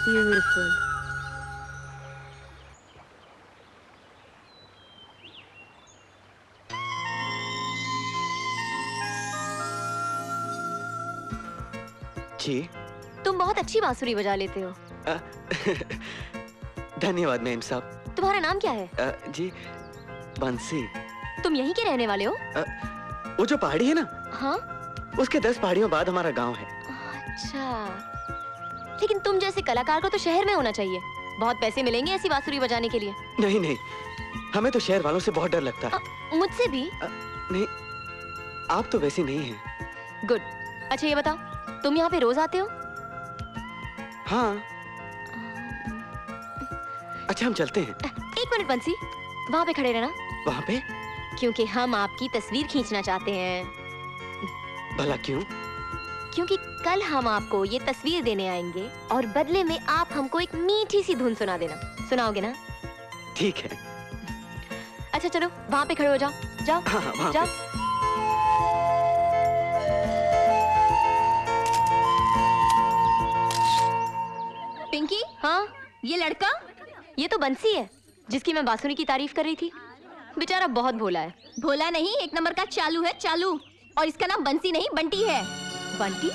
Beautiful. जी। तुम बहुत अच्छी बांसुरी बजा लेते हो। धन्यवाद मैम साहब। तुम्हारा नाम क्या है? जी बंसी। तुम यहीं के रहने वाले हो? वो जो पहाड़ी है ना, हाँ, उसके 10 पहाड़ियों बाद हमारा गांव है। अच्छा, लेकिन तुम जैसे कलाकार को तो शहर में होना चाहिए। बहुत पैसे मिलेंगे ऐसी बांसुरी बजाने के लिए। नहीं नहीं, हमें तो शहर वालों से बहुत डर लगता है। मुझसे भी? नहीं, आप तो वैसी नहीं हैं। गुड। अच्छा ये बताओ, तुम यहाँ पे रोज आते हो? हाँ। अच्छा हम चलते हैं। एक मिनट बंसी, वहाँ पे खड़े रहना। वहाँ पे? क्योंकि हम आपकी तस्वीर खींचना चाहते हैं। भला क्यों? क्योंकि कल हम आपको ये तस्वीर देने आएंगे और बदले में आप हमको एक मीठी सी धुन सुना देना। सुनाओगे ना? ठीक है। अच्छा चलो वहाँ पे खड़े हो जाओ। जाओ। हाँ, वहाँ जाओ। पिंकी, हाँ, ये लड़का? ये तो बंसी है जिसकी मैं बांसुरी की तारीफ कर रही थी। बेचारा बहुत भोला है। भोला नहीं, एक नंबर का चालू है, चालू। और इसका नाम बंसी नहीं बंटी है। बंटी?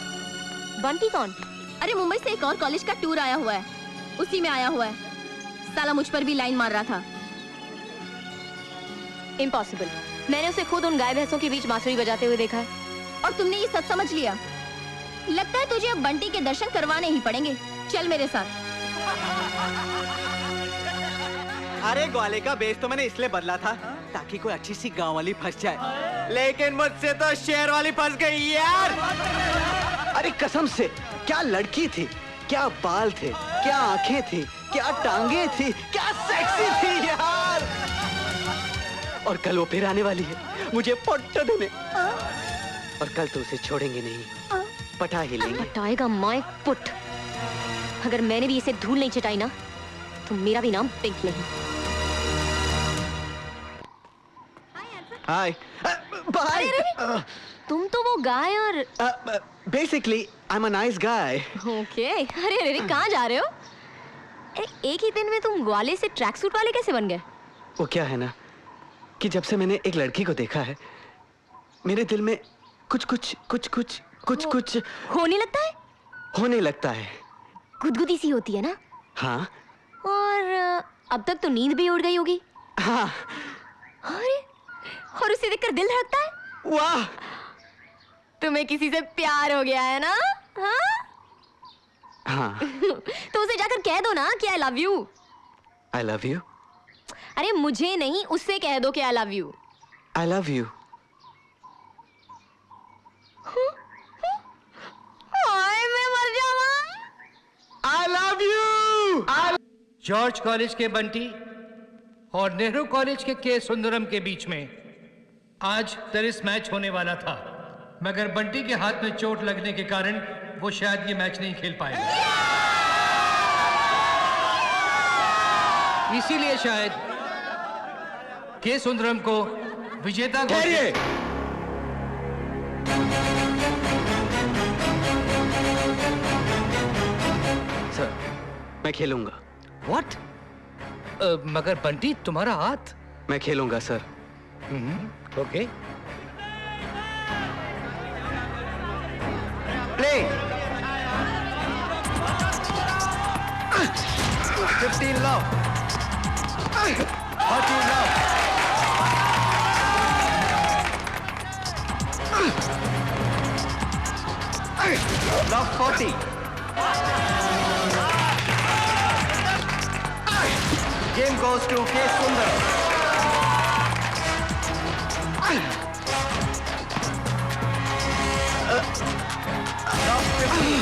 बंटी कौन? अरे मुंबई से एक और कॉलेज का टूर आया हुआ है, उसी में आया हुआ है। साला मुझ पर भी लाइन मार रहा था। इम्पॉसिबल। मैंने उसे खुद उन गाय भैंसों के बीच बांसुरी बजाते हुए देखा है। और तुमने ये सच समझ लिया? लगता है तुझे अब बंटी के दर्शन करवाने ही पड़ेंगे। चल मेरे साथ। अरे ग्वाले का बेस तो मैंने इसलिए बदला था ताकि कोई अच्छी सी गांव वाली फंस जाए, लेकिन मुझसे तो शहर वाली फंस गई यार। अरे कसम से, क्या लड़की थी, क्या बाल थे, क्या आंखें थी, क्या टांगे थी, क्या सेक्सी थी यार। और कल वो फिर आने वाली है मुझे पट्टा देने। और कल तो उसे छोड़ेंगे नहीं, पटा ही लेंगे। पटाएगा माय पुट। अगर मैंने भी इसे धूल नहीं चटाई ना, तो मेरा भी नाम पिंक नहीं। Hi bye. तुम तो वो गाय और basically I am a nice guy. Okay. अरे अरे कहाँ जा रहे हो? अरे एक ही दिन में तुम ग्वाले से ट्रैक सूट वाले कैसे बन गए? वो क्या है ना कि जब से मैंने एक लड़की को देखा है, मेरे दिल में कुछ होने लगता है। होने लगता है। गुदगुदी सी होती है ना? हाँ। और अब तक तो नींद भी उड़ गई होगी। हाँ। अरे, और उसे देखकर दिल धड़कता है। वाह, तुम्हें किसी से प्यार हो गया है ना? हाँ? हाँ। तो उसे जाकर कह दो ना कि I love you. I love you? अरे मुझे नहीं, उससे कह दो कि I love you. I love you. मैं मर जाऊंगा। I love you. George college के बंटी और नेहरू कॉलेज के सुंदरम के बीच में आज टेनिस मैच होने वाला था, मगर बंटी के हाथ में चोट लगने के कारण वो शायद ये मैच नहीं खेल पाएगा। इसीलिए शायद के सुंदरम को विजेता घोषित। सर, मैं खेलूंगा। व्हाट? मगर बंटी तुम्हारा हाथ। मैं खेलूंगा sir. Okay. Play. 15 love. 14 love. Love 40। Game goes to K. Sundar. Love 50.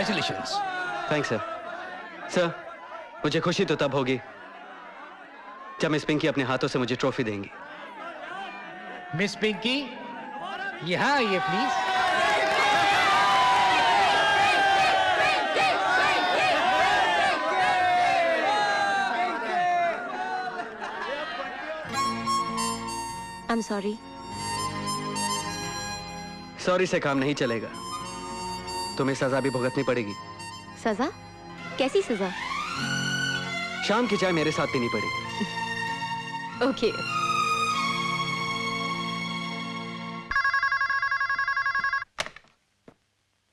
Congratulations. Thanks sir. Sir, मुझे खुशी तो तब होगी जब मिस पिंकी अपने हाथों से मुझे ट्रॉफी देंगी। मिस पिंकी, यहाँ आइए प्लीज। I'm sorry. सॉरी से काम नहीं चलेगा, तुम्हें सजा भी भुगतनी पड़ेगी। सजा? कैसी सजा? शाम की चाय मेरे साथ पीनी पड़ेगी। ओके।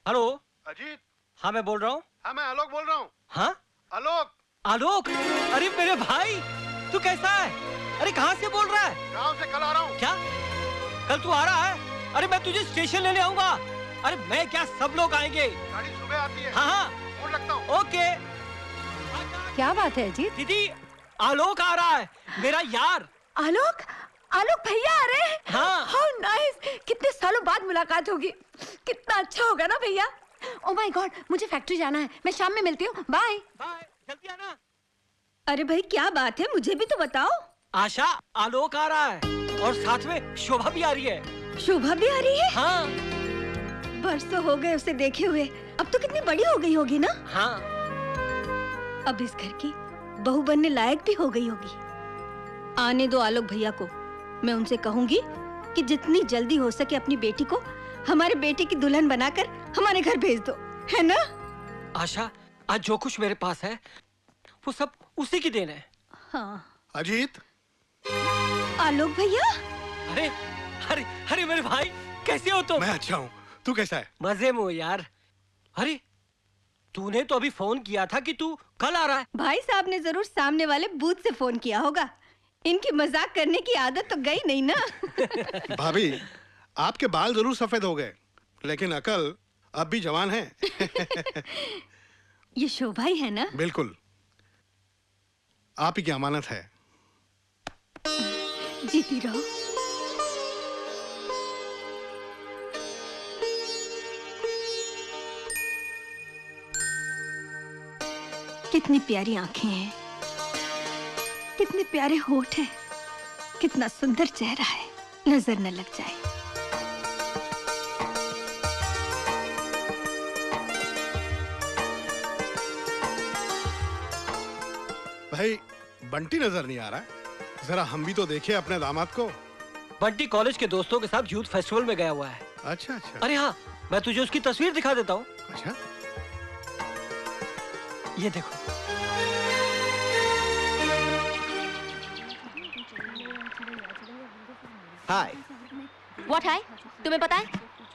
हेलो अजीत। हाँ मैं बोल रहा हूँ। हाँ मैं आलोक बोल रहा हूँ। हाँ आलोक। आलोक, अरे मेरे भाई, तू कैसा है? अरे कहाँ से बोल रहा है? गांव से कल आ रहा हूँ। क्या कल तू आ रहा है? अरे मैं तुझे स्टेशन लेने आऊंगा। अरे मैं क्या, सब लोग आएंगे। गाड़ी सुबह आती है। हाँ हाँ फोन रखता हूँ। ओके। क्या बात है अजीत? दीदी, आलोक आ रहा है, मेरा यार। आलोक, आलोक भैया आ रहे हैं। हाँ। हाउ नाइस, कितने सालों बाद मुलाकात होगी। कितना अच्छा होगा ना भैया। ओह माय गॉड, मुझे फैक्ट्री जाना है, मैं शाम में मिलती हूँ। बाय। बाय, जल्दी आना। अरे भाई क्या बात है, मुझे भी तो बताओ। आशा, आलोक आ रहा है और साथ में शोभा भी आ रही है। शोभा भी आ रही है? हाँ बरसों हो गए उसे देखे हुए, अब तो कितनी बड़ी हो गई होगी ना। हाँ। अब इस घर की बहू बनने लायक भी हो गई होगी। आने दो आलोक भैया को, मैं उनसे कहूंगी कि जितनी जल्दी हो सके अपनी बेटी को हमारे बेटे की दुल्हन बनाकर हमारे घर भेज दो, है ना? आशा, आज जो कुछ मेरे पास है वो सब उसी की देन है। हाँ। अजीत। आलोक भैया। अरे अरे अरे मेरे भाई, कैसे हो तुम? मैं अच्छा हूँ, तू कैसा है? मजे में हो यार। अरे तूने तो अभी फोन किया था कि तू कल आ रहा है। भाई साहब ने जरूर सामने वाले बूथ से फोन किया होगा। इनकी मजाक करने की आदत तो गई नहीं ना। भाभी, आपके बाल जरूर सफेद हो गए, लेकिन अकल अब भी जवान है। ये शोभा ही है ना? बिल्कुल, आप ही की अमानत है। जीती रहो। कितनी प्यारी आंखें हैं, कितने प्यारे होठ हैं, कितना सुंदर चेहरा है, नजर न लग जाए। भाई, बंटी नजर नहीं आ रहा, जरा हम भी तो देखें अपने दामाद को। बंटी कॉलेज के दोस्तों के साथ यूथ फेस्टिवल में गया हुआ है। अच्छा अच्छा। अरे हाँ, मैं तुझे उसकी तस्वीर दिखा देता हूँ। अच्छा, ये देखो। हाय। व्हाट हाय? तुम्हें पता है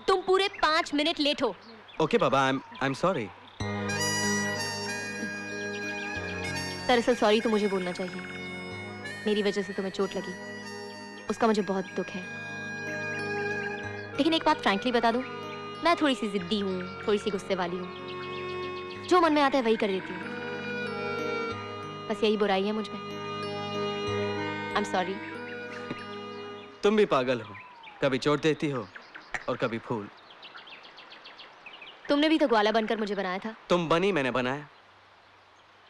तुम पूरे 5 मिनट लेट हो। Okay Baba, I am sorry. दरअसल सॉरी तो मुझे बोलना चाहिए, मेरी वजह से तुम्हें चोट लगी, उसका मुझे बहुत दुख है। लेकिन एक बात फ्रैंकली बता दूं, मैं थोड़ी सी जिद्दी हूँ, थोड़ी सी गुस्से वाली हूँ, जो मन में आता है वही कर देती हूँ। बस यही बुराई है मुझ में। I am sorry. तुम भी पागल हो, कभी चोट देती हो और कभी फूल। तुमने भी तो ग्वाला बनकर मुझे बनाया था। तुम बनी, मैंने बनाया,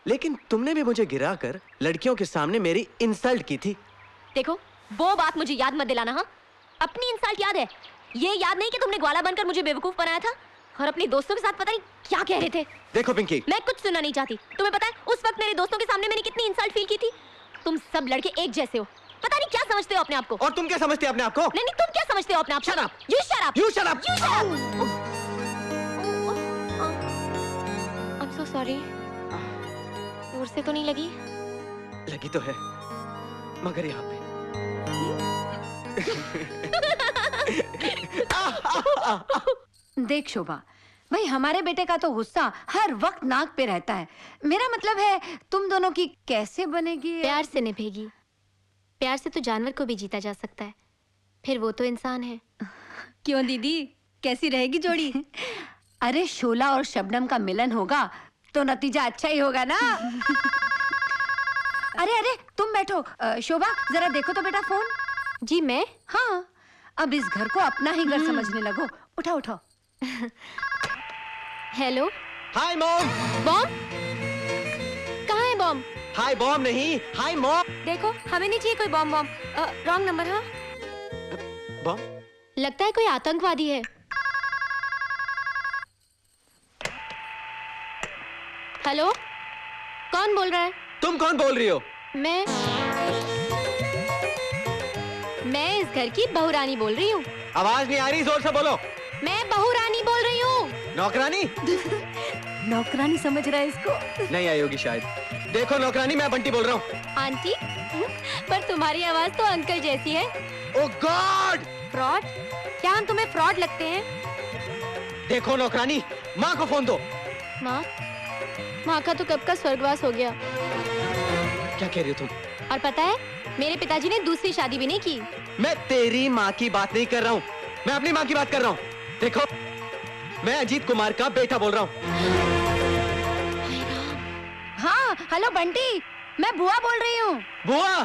लेकिन तुमने भी मुझे गिराकर लड़कियों के सामने मेरी इंसल्ट की थी। देखो, वो बात मुझे याद मत दिलाना। हाँ, अपनी इंसल्ट याद है, ये याद नहीं कि तुमने ग्वाला बनकर मुझे बेवकूफ बनाया था और अपने दोस्तों के साथ पता नहीं क्या कह रहे थे। देखो पिंकी, मैं कुछ सुनना नहीं चाहती। तुम्हें पता है उस वक्त मेरे दोस्तों के सामने मैंने कितनी इंसल्ट फील की थी। तुम सब लड़के एक जैसे हो, पता नहीं क्या समझते हो अपने आप को। और तुम क्या समझते हो अपने आप को? नहीं, तुम क्या समझते हो अपने आप को? Shut up! You shut up! You shut up! You shut up! I'm so sorry. जोर से तो नहीं लगी? लगी तो है, मगर यहाँ पे। देख शोभा, भाई हमारे बेटे का तो गुस्सा हर वक्त नाक पे रहता है। मेरा मतलब है तुम दोनों की कैसे बनेगी? प्यार से निभेगी। प्यार से तो जानवर को भी जीता जा सकता है, फिर वो तो इंसान है। क्यों दीदी, कैसी रहेगी जोड़ी? अरे शोला और शबनम का मिलन होगा तो नतीजा अच्छा ही होगा ना। अरे तुम बैठो। शोभा जरा देखो तो बेटा फोन। जी मैं? हाँ, अब इस घर को अपना ही घर समझने लगो। उठाओ। Hello, hi mom. बॉम्ब? कहाँ है बॉम्ब? हाय बॉम्ब नहीं, हाय मॉम। देखो, हमें नहीं चाहिए कोई बॉम्ब बॉम्ब। Wrong number. हाँ, बॉम्ब? लगता है कोई आतंकवादी है। हेलो, कौन बोल रहा है? तुम कौन बोल रही हो? मैं इस घर की बहुरानी बोल रही हूँ। आवाज नहीं आ रही, जोर से बोलो। मैं बहुरानी बोल रही हूँ। नौकरानी? नौकरानी समझ रहा है इसको। नहीं आई होगी शायद। देखो नौकरानी, मैं बंटी बोल रहा हूँ। आंटी? पर तुम्हारी आवाज तो अंकल जैसी है। ओह गॉड! फ्रॉड? क्या हम तुम्हें फ्रॉड लगते हैं? देखो नौकरानी, माँ को फोन दो। माँ? माँ का तो कब का स्वर्गवास हो गया। क्या कह रही हो तुम? और पता है, मेरे पिताजी ने दूसरी शादी भी नहीं की। मैं तेरी माँ की बात नहीं कर रहा हूँ, मैं अपनी माँ की बात कर रहा हूँ। देखो, मैं अजीत कुमार का बेटा बोल रहा हूँ। हाँ, हेलो बंटी, मैं बुआ बोल रही हूँ। बुआ?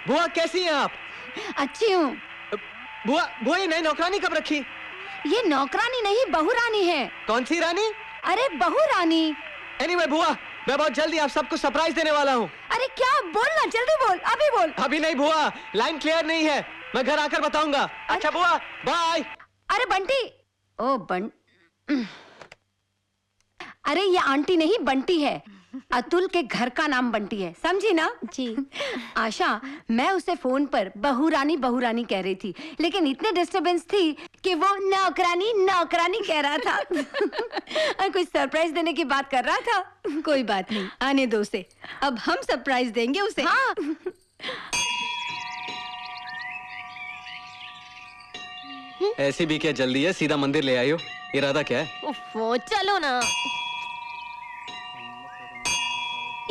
बुआ कैसी हैं आप? अच्छी हूँ। बुआ, बुआ ये नई नौकरानी कब रखी? ये नौकरानी नहीं, बहुरानी है। कौन सी रानी? अरे बहुरानी। एनीवे बुआ, मैं बहुत जल्दी आप सबको सरप्राइज देने वाला हूँ। अरे क्या, बोलना, जल्दी बोल, अभी बोल। अभी नहीं बुआ, लाइन क्लियर नहीं है, मैं घर आकर बताऊंगा। अच्छा बुआ, बाय। अरे बंटी, ओ अरे ये आंटी नहीं, बंटी है। अतुल के घर का नाम बंटी है, समझी ना? जी। आशा, मैं उसे फोन पर बहुरानी बहुरानी कह रही थी, लेकिन इतने डिस्टरबेंस थी कि वो नौकरानी नौकरानी कह रहा था। और कुछ सरप्राइज देने की बात कर रहा था। कोई बात नहीं, आने दो उसे, अब हम सरप्राइज देंगे उसे। हाँ। ऐसी भी क्या जल्दी है, सीधा मंदिर ले आई हो। इरादा क्या है? उफ़ो, चलो ना।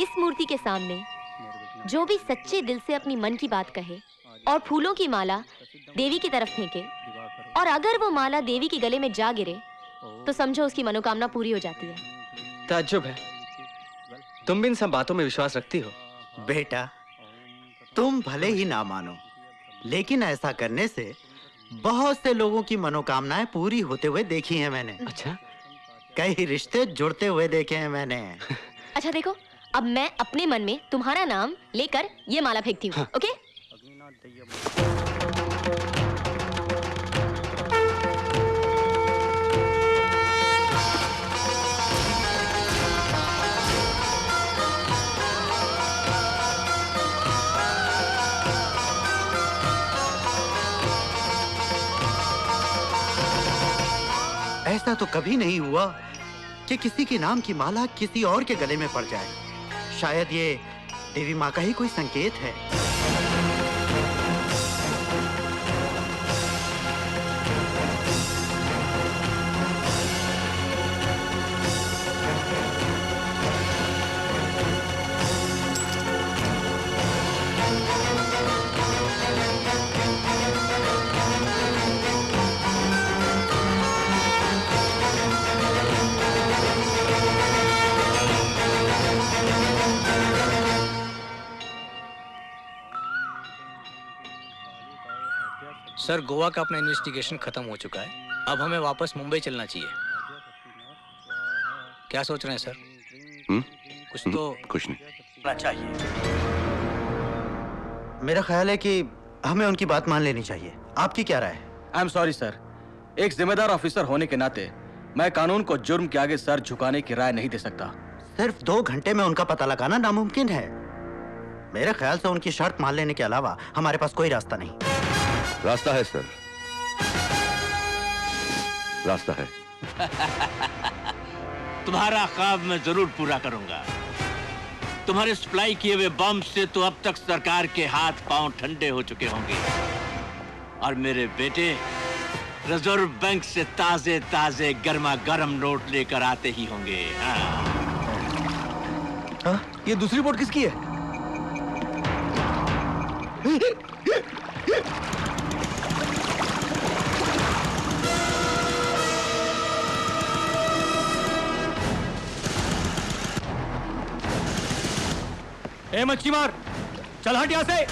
इस मूर्ति के सामने जो भी सच्चे दिल से अपनी मन की बात कहे और फूलों की माला देवी की तरफ फेंके, और अगर वो माला देवी के गले में जा गिरे तो समझो उसकी मनोकामना पूरी हो जाती है। ताज्जुब है, तुम भी इन सब बातों में विश्वास रखती हो? बेटा, तुम भले ही ना मानो, लेकिन ऐसा करने से बहुत से लोगों की मनोकामनाएं पूरी होते हुए देखी हैं मैंने। अच्छा? कई रिश्ते जुड़ते हुए देखे हैं मैंने। अच्छा देखो, अब मैं अपने मन में तुम्हारा नाम लेकर ये माला फेंकती हूँ। हाँ। ओके? ऐसा तो कभी नहीं हुआ कि किसी के नाम की माला किसी और के गले में पड़ जाए। शायद ये देवी माँ का ही कोई संकेत है। सर, गोवा का अपना इन्वेस्टिगेशन खत्म हो चुका है, अब हमें वापस मुंबई चलना चाहिए। क्या सोच रहे हैं सर? कुछ तो कुछ नहीं चाहिए। मेरा ख्याल है कि हमें उनकी बात मान लेनी चाहिए। आपकी क्या राय है? आई एम सॉरी सर, एक जिम्मेदार ऑफिसर होने के नाते मैं कानून को जुर्म के आगे सर झुकाने की राय नहीं दे सकता। सिर्फ 2 घंटे में उनका पता लगाना नामुमकिन है। मेरे ख्याल से उनकी शर्त मान लेने के अलावा हमारे पास कोई रास्ता नहीं। रास्ता है सर, रास्ता है। तुम्हारा ख्वाब मैं जरूर पूरा करूंगा। तुम्हारे सप्लाई किए हुए बम से तो अब तक सरकार के हाथ पांव ठंडे हो चुके होंगे, और मेरे बेटे रिजर्व बैंक से ताजे ताजे गर्मा गर्म नोट लेकर आते ही होंगे। हाँ? ये दूसरी बोट किसकी है? ए मच्छी मार, चल हट यहाँ से।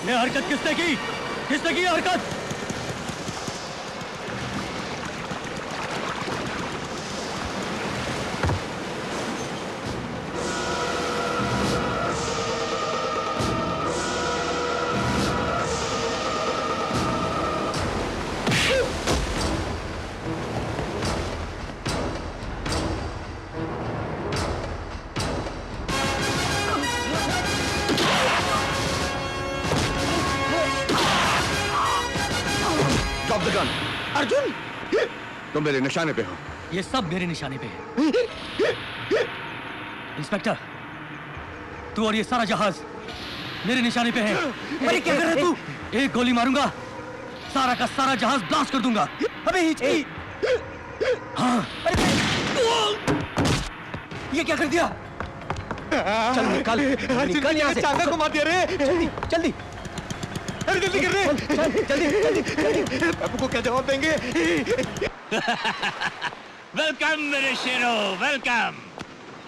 ये हरकत किसने की? किसने की ये हरकत? Drop the gun. अर्जुन, तुम मेरे निशाने पे हो। ये सब मेरे निशाने पे है। इंस्पेक्टर, तू और ये सारा जहाज मेरे निशाने पे है। अरे क्या कर रहा है तू? एक गोली मारूंगा, सारा का सारा जहाज ब्लास्ट कर दूंगा। अबे हिचकी! हाँ। ये क्या कर दिया? चल निकल, निकल यहाँ से। चांगा को मार दिया रे! जल्दी, जल्दी। अरे जल्दी कर रे! जल्दी! पप्पू को क्या जवाब देंगे? वेलकम मेरे शेरों, वेलकम।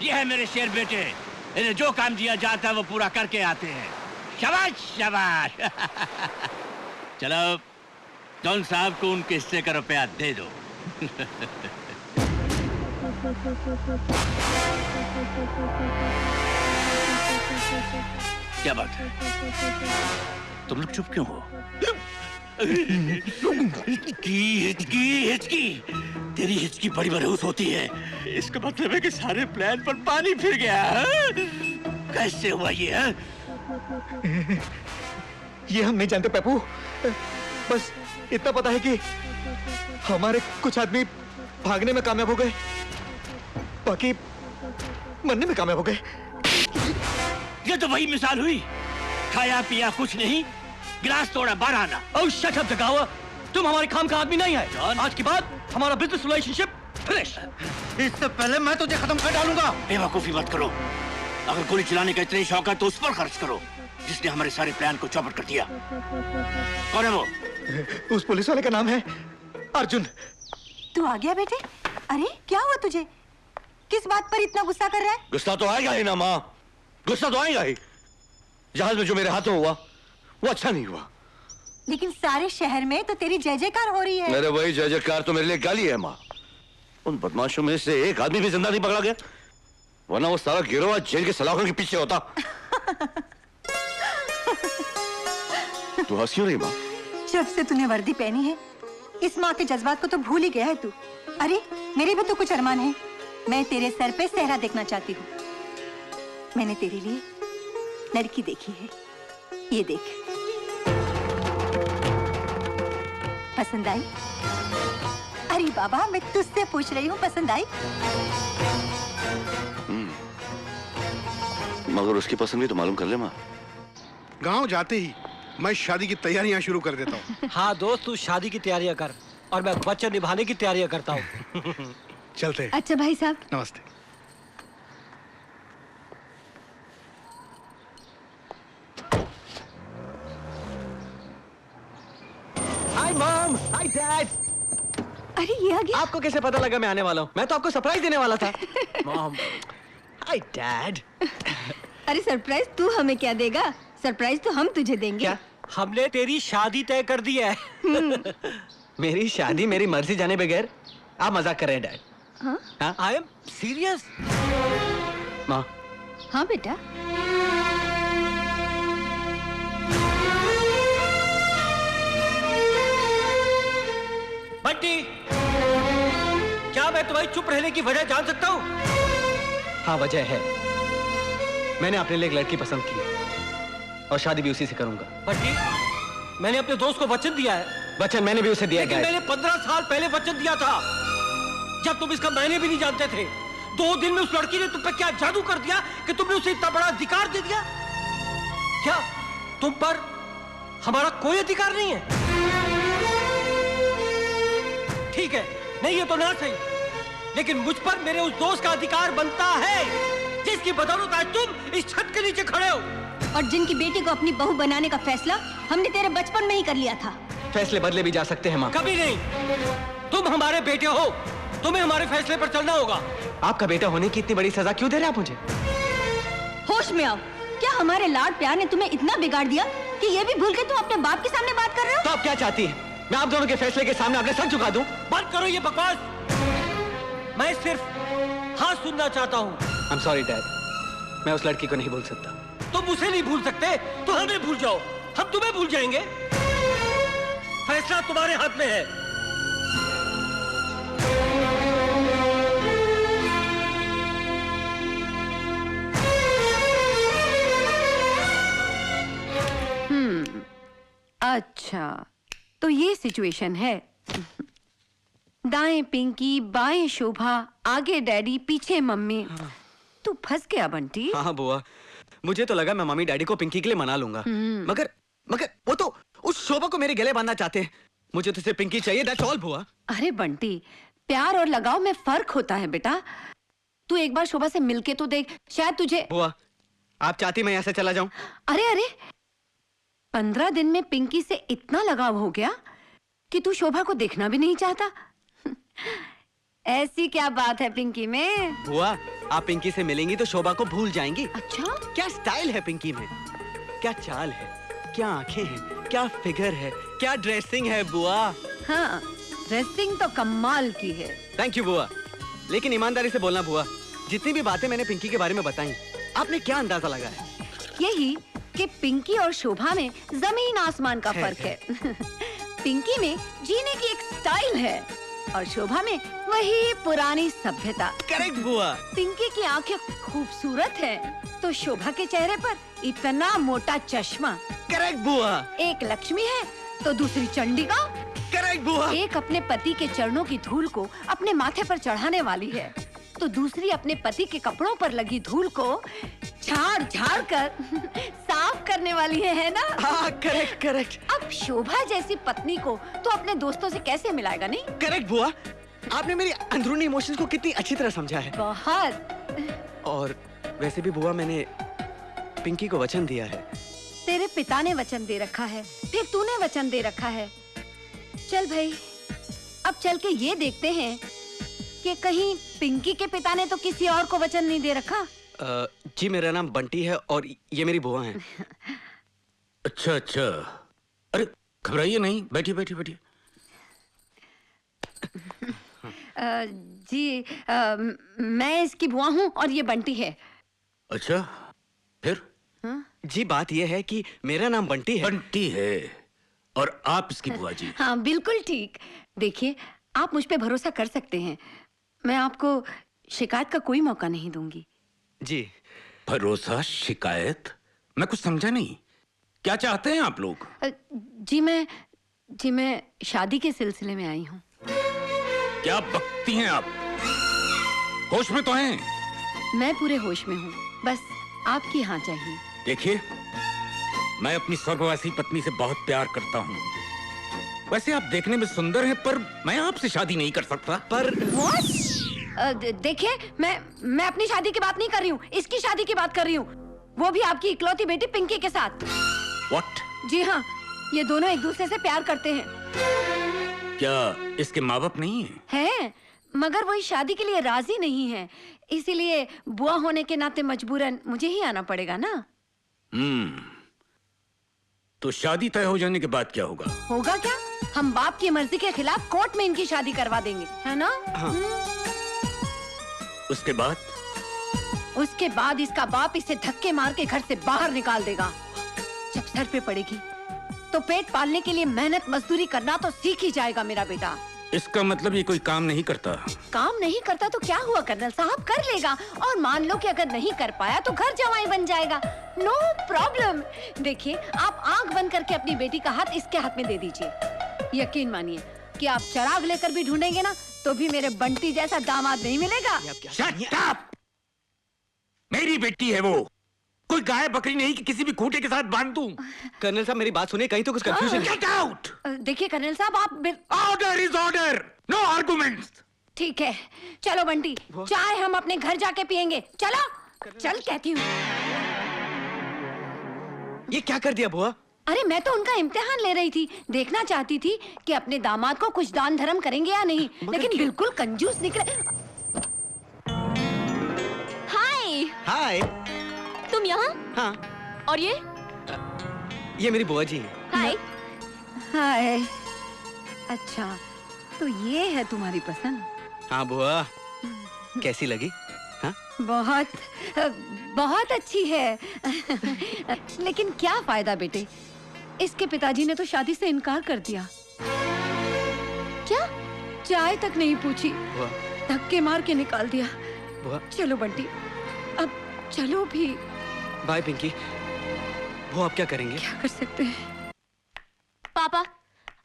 ये है मेरे शेर बेटे, इन्हें जो काम दिया जाता है वो पूरा करके आते हैं। शाबाश शाबाश। चलो जॉन साहब को उनके हिस्से का रुपया दे दो। क्या बात है, तुम लोग चुप क्यों हो? हिचकी, तेरी हिचकी बड़ी मरहूस होती है। इसका मतलब है कि सारे प्लान पर पानी फिर गया। कैसे हुआ ये? ये हम नहीं जानते पप्पू, बस इतना पता है कि हमारे कुछ आदमी भागने में कामयाब हो गए, बाकी मरने में कामयाब हो गए। ये तो वही मिसाल हुई, खाया पिया कुछ नहीं, गिलास तोड़ा बाहर आना। ओह शट अप जगावा, तुम हमारे काम का आदमी नहीं है। आज के बाद हमारा बिजनेस रिलेशनशिप फिनिश। इससे पहले मैं तुझे खत्म कर डालूंगा। बेवकूफी मत करो, अगर गोली चलाने का इतना शौक है तो उस पर खर्च करो जिसने हमारे सारे प्लान को चौपट कर दिया। कौन है वो? उस पुलिस वाले का नाम है अर्जुन। तू आ गया बेटे? अरे क्या हुआ तुझे? किस बात पर इतना गुस्सा कर रहा है? गुस्सा तो आएगा ही ना माँ, गुस्सा तो आएगा ही। जहाज में जो मेरे हाथों हुआ वो अच्छा नहीं हुआ। लेकिन सारे शहर में तो तेरी जय जयकार हो रही है। मेरे वही जय जयकार तो मेरे लिए गाली है माँ। उन बदमाशों में से एक आदमी भी जिंदा नहीं पकड़ा गया, वरना वो सारा गिरोह जेल के सलाखों के पीछे होता। तू हंस क्यों रही माँ? जब से तूने वर्दी पहनी है इस माँ के जज्बात को तो भूल ही गया है तू। अरे मेरे भी तो कुछ अरमान है। मैं तेरे सर पे सेहरा देखना चाहती हूँ। मैंने तेरे लिए लड़की देखी है, ये देख। पसंद आई? अरे बाबा मैं तुझसे पूछ रही हूँ, पसंद आई? मगर उसकी पसंद भी तो मालूम कर ले माँ। गांव जाते ही मैं शादी की तैयारियां शुरू कर देता हूँ। हाँ दोस्त, तू शादी की तैयारियां कर और मैं वचन निभाने की तैयारियां करता हूँ। चलते हैं। अच्छा भाई साहब, नमस्ते। Hi mom, hi dad. अरे ये आ गया। आपको कैसे पता लगा मैं आने वाला हूँ? मैं तो आपको सरप्राइज देने वाला था। Mom, hi dad. अरे सरप्राइज तू हमें क्या देगा? सरप्राइज तो हम तुझे देंगे। क्या? हमने तेरी शादी तय कर दी है। मेरी शादी मेरी मर्जी जाने बगैर? आप मजाक कर रहे हैं डैड। हाँ? I am serious. माँ, हाँ बेटा। बंटी, क्या मैं तुम्हारी चुप रहने की वजह जान सकता हूँ? हाँ वजह है। मैंने अपने लिए एक लड़की पसंद की और शादी भी उसी से करूंगा। बंटी, मैंने अपने दोस्त को वचन दिया है। वचन मैंने भी उसे दिया लेकिन मैंने 15 साल पहले वचन दिया था, जब तुम इसका मैंने भी नहीं जानते थे। 2 दिन में उस लड़की ने तुम पे क्या जादू कर दिया कि तुमने उसे इतना बड़ा अधिकार दे दिया? क्या तुम पर हमारा कोई अधिकार नहीं है? ठीक है, नहीं ये तो ना सही, लेकिन मुझ पर मेरे उस दोस्त का अधिकार बनता है जिसकी बदौलत आज तुम इस छत के नीचे खड़े हो। और जिनकी बेटी को अपनी बहू बनाने का फैसला हमने तेरे बचपन में ही कर लिया था। फैसले बदले भी जा सकते हैं माँ। कभी नहीं। तुम हमारे बेटे हो, तुम्हें हमारे फैसले पर चलना होगा। आपका बेटा होने की इतनी बड़ी सजा क्यों दे रहे आप मुझे? होश में आओ। क्या हमारे लाड प्यार ने तुम्हें इतना बिगाड़ दिया कि ये भी भूल के तुम अपने बाप के सामने बात कर रहे हो? तो आप क्या चाहती हैं? मैं आप दोनों के फैसले के सामने अपने सर झुका दूं? बंद करो ये बकवास। मैं सिर्फ हाँ सुनना चाहता हूँ। I'm sorry, Dad. मैं उस लड़की को नहीं भूल सकता। तुम उसे नहीं भूल सकते तो हमें भूल जाओ, हम तुम्हें भूल जाएंगे। फैसला तुम्हारे हाथ में है। अच्छा, तो ये सिचुएशन है। दाएं पिंकी, बाएं शोभा, आगे डैडी, पीछे मम्मी। तू फंस गया बंटी। हाँ बुआ, मुझे तो लगा मैं मम्मी डैडी को पिंकी के लिए मना लूंगा, मगर मगर वो तो उस शोभा को मेरे गले बांधना चाहते हैं। मुझे तो सिर्फ पिंकी चाहिए, दैट्स ऑल बुआ। अरे बंटी, प्यार और लगाव में फर्क होता है बेटा। तू एक बार शोभा से मिलके तो देख, शायद तुझे। बुआ, आप चाहती मैं यहाँ से चला जाऊं? अरे अरे, 15 दिन में पिंकी से इतना लगाव हो गया कि तू शोभा को देखना भी नहीं चाहता। ऐसी क्या बात है पिंकी में? बुआ, आप पिंकी से मिलेंगी तो शोभा को भूल जाएंगी। अच्छा, क्या स्टाइल है पिंकी में, क्या चाल है, क्या आंखें हैं, क्या फिगर है, क्या ड्रेसिंग है बुआ। हाँ, ड्रेसिंग तो कमाल की है। थैंक यू बुआ, लेकिन ईमानदारी से बोलना बुआ, जितनी भी बातें मैंने पिंकी के बारे में बताई, आपने क्या अंदाजा लगाया? यही कि पिंकी और शोभा में जमीन आसमान का फर्क है। पिंकी में जीने की एक स्टाइल है और शोभा में वही पुरानी सभ्यता। करेक्ट बुआ। पिंकी की आंखें खूबसूरत है तो शोभा के चेहरे पर इतना मोटा चश्मा। करेक्ट बुआ। एक लक्ष्मी है तो दूसरी चंडिका। करेक्ट बुआ। एक अपने पति के चरणों की धूल को अपने माथे पर चढ़ाने वाली है तो दूसरी अपने पति के कपड़ों पर लगी धूल को झाड़ झाड़ कर साफ करने वाली है ना? हाँ, करेक्ट करेक्ट। अब शोभा जैसी पत्नी को तो अपने दोस्तों से कैसे मिलाएगा? नहीं करेक्ट बुआ, आपने मेरी अंदरूनी इमोशंस को कितनी अच्छी तरह समझा है। बहुत। और वैसे भी बुआ, मैंने पिंकी को वचन दिया है। तेरे पिता ने वचन दे रखा है, फिर तूने वचन दे रखा है। चल भाई, अब चल के ये देखते हैं कि कहीं पिंकी के पिता ने तो किसी और को वचन नहीं दे रखा। जी, मेरा नाम बंटी है और ये मेरी बुआ है। अच्छा अच्छा, अरे घबराइए नहीं, बैठिए बैठिए बैठिए। जी, मैं इसकी बुआ हूँ और ये बंटी है। अच्छा, फिर? जी, बात ये है कि मेरा नाम बंटी है। बंटी है और आप इसकी बुआ जी। हाँ, बिल्कुल ठीक। देखिए, आप मुझ पे भरोसा कर सकते हैं। मैं आपको शिकायत का कोई मौका नहीं दूंगी। जी। भरोसा, शिकायत? मैं कुछ समझा नहीं, क्या चाहते हैं आप लोग? जी मैं शादी के सिलसिले में आई हूँ। क्या बकती हैं आप? होश में तो हैं? मैं पूरे होश में हूँ, बस आपकी हाँ चाहिए। देखिए, मैं अपनी स्वर्गवासी पत्नी से बहुत प्यार करता हूँ। वैसे आप देखने में सुंदर हैं, पर मैं आपसे शादी नहीं कर सकता। पर देखिए, मैं अपनी शादी की बात नहीं कर रही हूँ, इसकी शादी की बात कर रही हूँ, वो भी आपकी इकलौती बेटी पिंकी के साथ। What? जी हाँ, ये दोनों एक दूसरे से प्यार करते हैं। क्या इसके माँ बाप नहीं हैं, मगर वो इस शादी के लिए राजी नहीं है, इसीलिए बुआ होने के नाते मजबूरन मुझे ही आना पड़ेगा ना। तो शादी तय हो जाने के बाद क्या होगा? होगा क्या? हम बाप की मर्जी के खिलाफ कोर्ट में इनकी शादी करवा देंगे, है ना? हाँ। उसके बाद? उसके बाद इसका बाप इसे धक्के मार के घर से बाहर निकाल देगा। जब सर पे पड़ेगी तो पेट पालने के लिए मेहनत मजदूरी करना तो सीख ही जाएगा मेरा बेटा। इसका मतलब ये कोई काम नहीं करता? काम नहीं करता तो क्या हुआ कर्नल साहब, कर लेगा। और मान लो कि अगर नहीं कर पाया तो घर जवाई बन जाएगा, नो प्रॉब्लम। देखिए, आप आंख बंद करके अपनी बेटी का हाथ इसके हाथ में दे दीजिए। यकीन मानिए कि आप चराग लेकर भी ढूंढेंगे ना तो भी मेरे बंटी जैसा दामाद नहीं मिलेगा। Shut up! मेरी बेटी है वो, कोई गाय बकरी नहीं कि किसी भी खूंटे के साथ बांध दूं। कर्नल साहब, मेरी बात सुनिए, कहीं तो कुछ कंफ्यूजन। Get out! देखिए कर्नल साहब, आप Order is order, no arguments. ठीक है, चलो बंटी, चाय हम अपने घर जाके पियेंगे। चलो, चल कहती हूँ। ये क्या कर दिया बुआ? अरे मैं तो उनका इम्तिहान ले रही थी, देखना चाहती थी कि अपने दामाद को कुछ दान धर्म करेंगे या नहीं, लेकिन बिल्कुल कंजूस निकले। हाय। हाय। तुम यहाँ? हाँ। और ये ये मेरी बुआ जी हैं। हाय। हाय। अच्छा, तो ये है तुम्हारी पसंद? हाँ बुआ, कैसी लगी? हाँ? बहुत अच्छी है। लेकिन क्या फायदा बेटे, इसके पिताजी ने तो शादी से इनकार कर दिया। क्या? चाय तक नहीं पूछी, बुआ, धक्के मार के निकाल दिया। बुआ। चलो बंटी, अब चलो भी। बाय पिंकी। वो आप क्या करेंगे? क्या कर सकते हैं? पापा,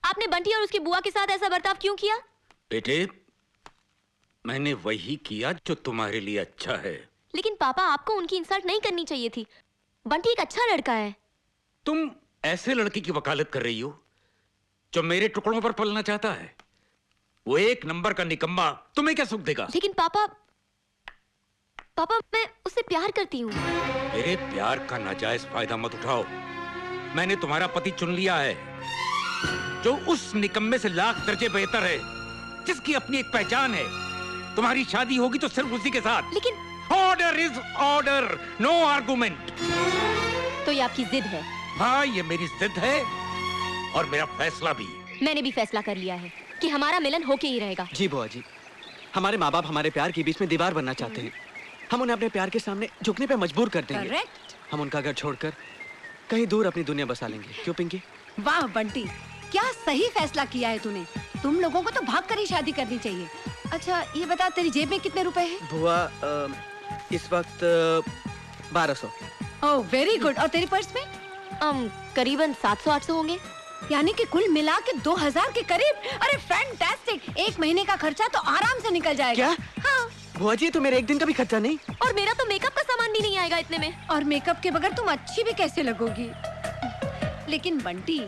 आपने बंटी और उसकी बुआ के साथ ऐसा बर्ताव क्यों किया? बेटे, मैंने वही किया जो तुम्हारे लिए अच्छा है। लेकिन पापा, आपको उनकी इंसल्ट नहीं करनी चाहिए थी। बंटी एक अच्छा लड़का है। तुम ऐसे लड़की की वकालत कर रही हो जो मेरे टुकड़ों पर पलना चाहता है। वो एक नंबर का निकम्मा तुम्हें क्या सुख देगा? लेकिन पापा, मैं उससे प्यार करती हूँ। मेरे प्यार का नाजायज फायदा मत उठाओ। मैंने तुम्हारा पति चुन लिया है, जो उस निकम्मे से लाख दर्जे बेहतर है, जिसकी अपनी एक पहचान है। तुम्हारी शादी होगी तो सिर्फ उसी के साथ। लेकिन order is order, no argument. तो ये आपकी जिद है? हाँ, ये मेरी जिद है और मेरा फैसला भी। मैंने भी फैसला कर लिया है कि हमारा मिलन होके ही रहेगा। जी बुआ जी, हमारे माँ बाप हमारे प्यार के बीच में दीवार बनना चाहते हैं। हम उन्हें अपने प्यार के सामने झुकने पे मजबूर कर देंगे। करेक्ट। हम उनका घर छोड़कर कहीं दूर अपनी दुनिया बसा लेंगे। क्यों पिंकी? वाह बंटी, क्या सही फैसला किया है तूने। तुम लोगों को तो भाग कर ही शादी करनी चाहिए। अच्छा ये बता, तेरी जेब में कितने रुपए हैं? बुआ, इस वक्त 1200। Oh very good. और तेरी पर्स में? करीबन 700-800 होंगे। यानी कि कुल मिला के 2000 के करीब। अरे फैंटास्टिक, एक महीने का खर्चा तो आराम से निकल जाएगा। क्या? हाँ। बुआ जी, तो मेरे एक दिन का भी खर्चा नहीं? और मेरा तो मेकअप का सामान भी नहीं आएगा इतने में। और मेकअप के बगैर तुम अच्छी भी कैसे लगोगी? लेकिन बंटी,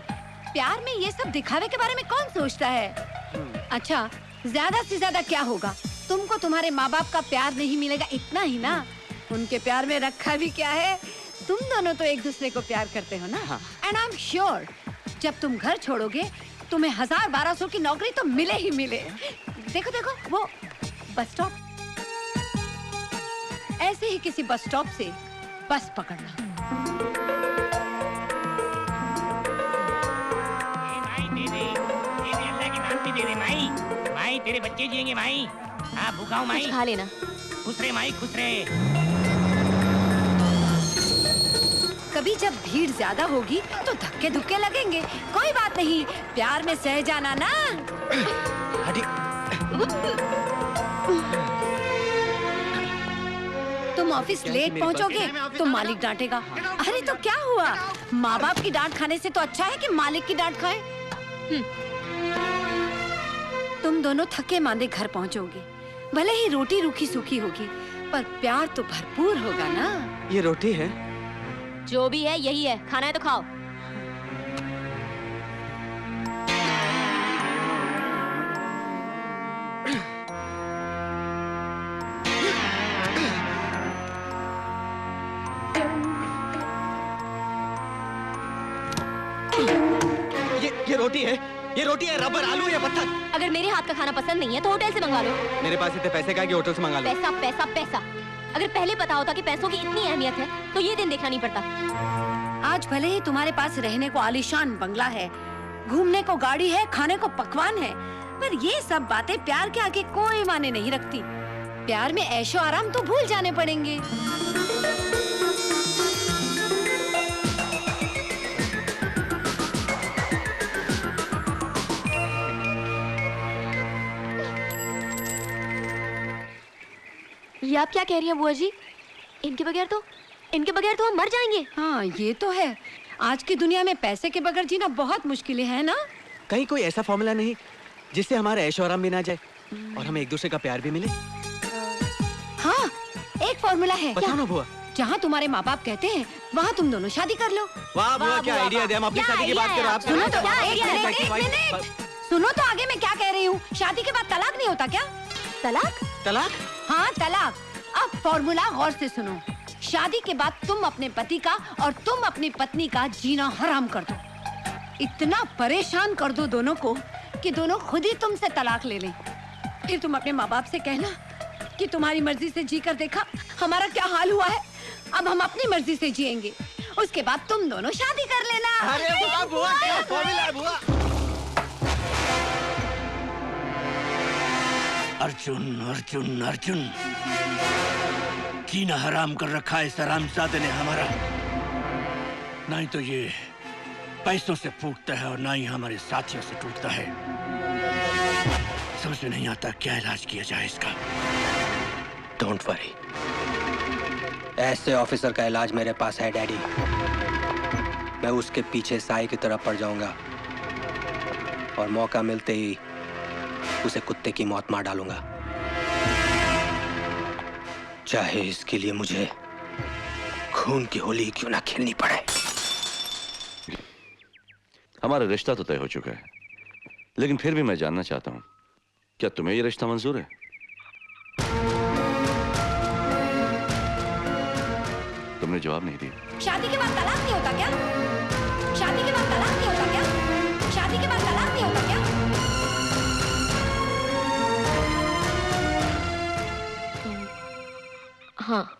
प्यार में ये सब दिखावे के बारे में कौन सोचता है? अच्छा, ज्यादा से ज्यादा क्या होगा? तुमको तुम्हारे माँ बाप का प्यार नहीं मिलेगा, इतना ही ना। उनके प्यार में रखा भी क्या है? तुम दोनों तो एक दूसरे को प्यार करते हो ना। एंड आई एम श्योर जब तुम घर छोड़ोगे तुम्हें 1000-1200 की नौकरी तो मिले ही मिले। देखो देखो वो बस स्टॉप, ऐसे ही किसी बस स्टॉप से बस पकड़ना। माई तेरे बच्चे जिएंगे माई। हाँ भूखा हूँ माई। कुछ खा लेना। खुश रहे माई, खुश रहे। कभी जब भीड़ ज्यादा होगी तो धक्के धुक्के लगेंगे, कोई बात नहीं, प्यार में सह जाना ना। तुम ऑफिस लेट पहुंचोगे तो मालिक डांटेगा। अरे तो क्या हुआ, माँ बाप की डांट खाने से तो अच्छा है कि मालिक की डांट खाएं। तुम दोनों थके मांदे घर पहुंचोगे, भले ही रोटी रूखी सूखी होगी पर प्यार तो भरपूर होगा ना। ये रोटी है? जो भी है यही है, खाना है तो खाओ। ये रोटी है? ये रोटी है रबर, आलू या पत्थर? अगर मेरे हाथ का खाना पसंद नहीं है तो होटल से मंगा लो। मेरे पास इतने पैसे का है कि होटल से मंगा लो। पैसा पैसा पैसा, अगर पहले पता होता कि पैसों की इतनी अहमियत है तो ये दिन देखना नहीं पड़ता। आज भले ही तुम्हारे पास रहने को आलीशान बंगला है, घूमने को गाड़ी है, खाने को पकवान है, पर ये सब बातें प्यार के आगे कोई माने नहीं रखती। प्यार में ऐशो आराम तो भूल जाने पड़ेंगे। ये आप क्या कह रही हैं बुआ जी? इनके बगैर तो हम मर जाएंगे। हाँ ये तो है, आज की दुनिया में पैसे के बगैर जीना बहुत मुश्किल है ना। कहीं कोई ऐसा फॉर्मूला नहीं जिससे हमारा ऐशो आराम भी ना जाए और हमें एक दूसरे का प्यार भी मिले? हाँ एक फॉर्मूला है। बताओ ना बुआ। जहाँ तुम्हारे माँ बाप कहते हैं वहाँ तुम दोनों शादी कर लो। वाह बुआ, क्या आइडिया है। हम अपनी शादी की बात करो, आप सुनो तो, एक मिनट सुनो तो, आगे मैं क्या कह रही हूँ। शादी के बाद तलाक नहीं होता क्या? तलाक? तलाक? हाँ तलाक। अब फॉर्मूला गौर से सुनो। शादी के बाद तुम अपने पति का और तुम अपनी पत्नी का जीना हराम कर दो। इतना परेशान कर दो दोनों को कि दोनों खुद ही तुमसे तलाक ले लें। फिर तुम अपने माँ बाप से कहना कि तुम्हारी मर्जी से जी कर देखा हमारा क्या हाल हुआ है, अब हम अपनी मर्जी से जिएंगे। उसके बाद तुम दोनों शादी कर लेना। अरे वाह बुआ, क्या फॉर्मूला है बुआ। अर्जुन अर्जुन अर्जुन, जीना हराम कर रखा है इस हरामजादे ने हमारा। ना ही तो ये पैसों से फूटता है और ना ही हमारे साथियों से टूटता है। समझ में नहीं आता क्या इलाज किया जाए इसका। डोंट वरी, ऐसे ऑफिसर का इलाज मेरे पास है डैडी। मैं उसके पीछे साई की तरह पड़ जाऊंगा और मौका मिलते ही उसे कुत्ते की मौत मार डालूंगा, चाहे इसके लिए मुझे खून की होली क्यों ना खेलनी पड़े। हमारा रिश्ता तो तय हो चुका है, लेकिन फिर भी मैं जानना चाहता हूं, क्या तुम्हें ये रिश्ता मंजूर है? तुमने जवाब नहीं दिया। शादी के बाद तलाक नहीं होता क्या? शादी के बाद तलाक नहीं होता क्या? शादी के बाद तलाक नहीं होता क्या? हाँ,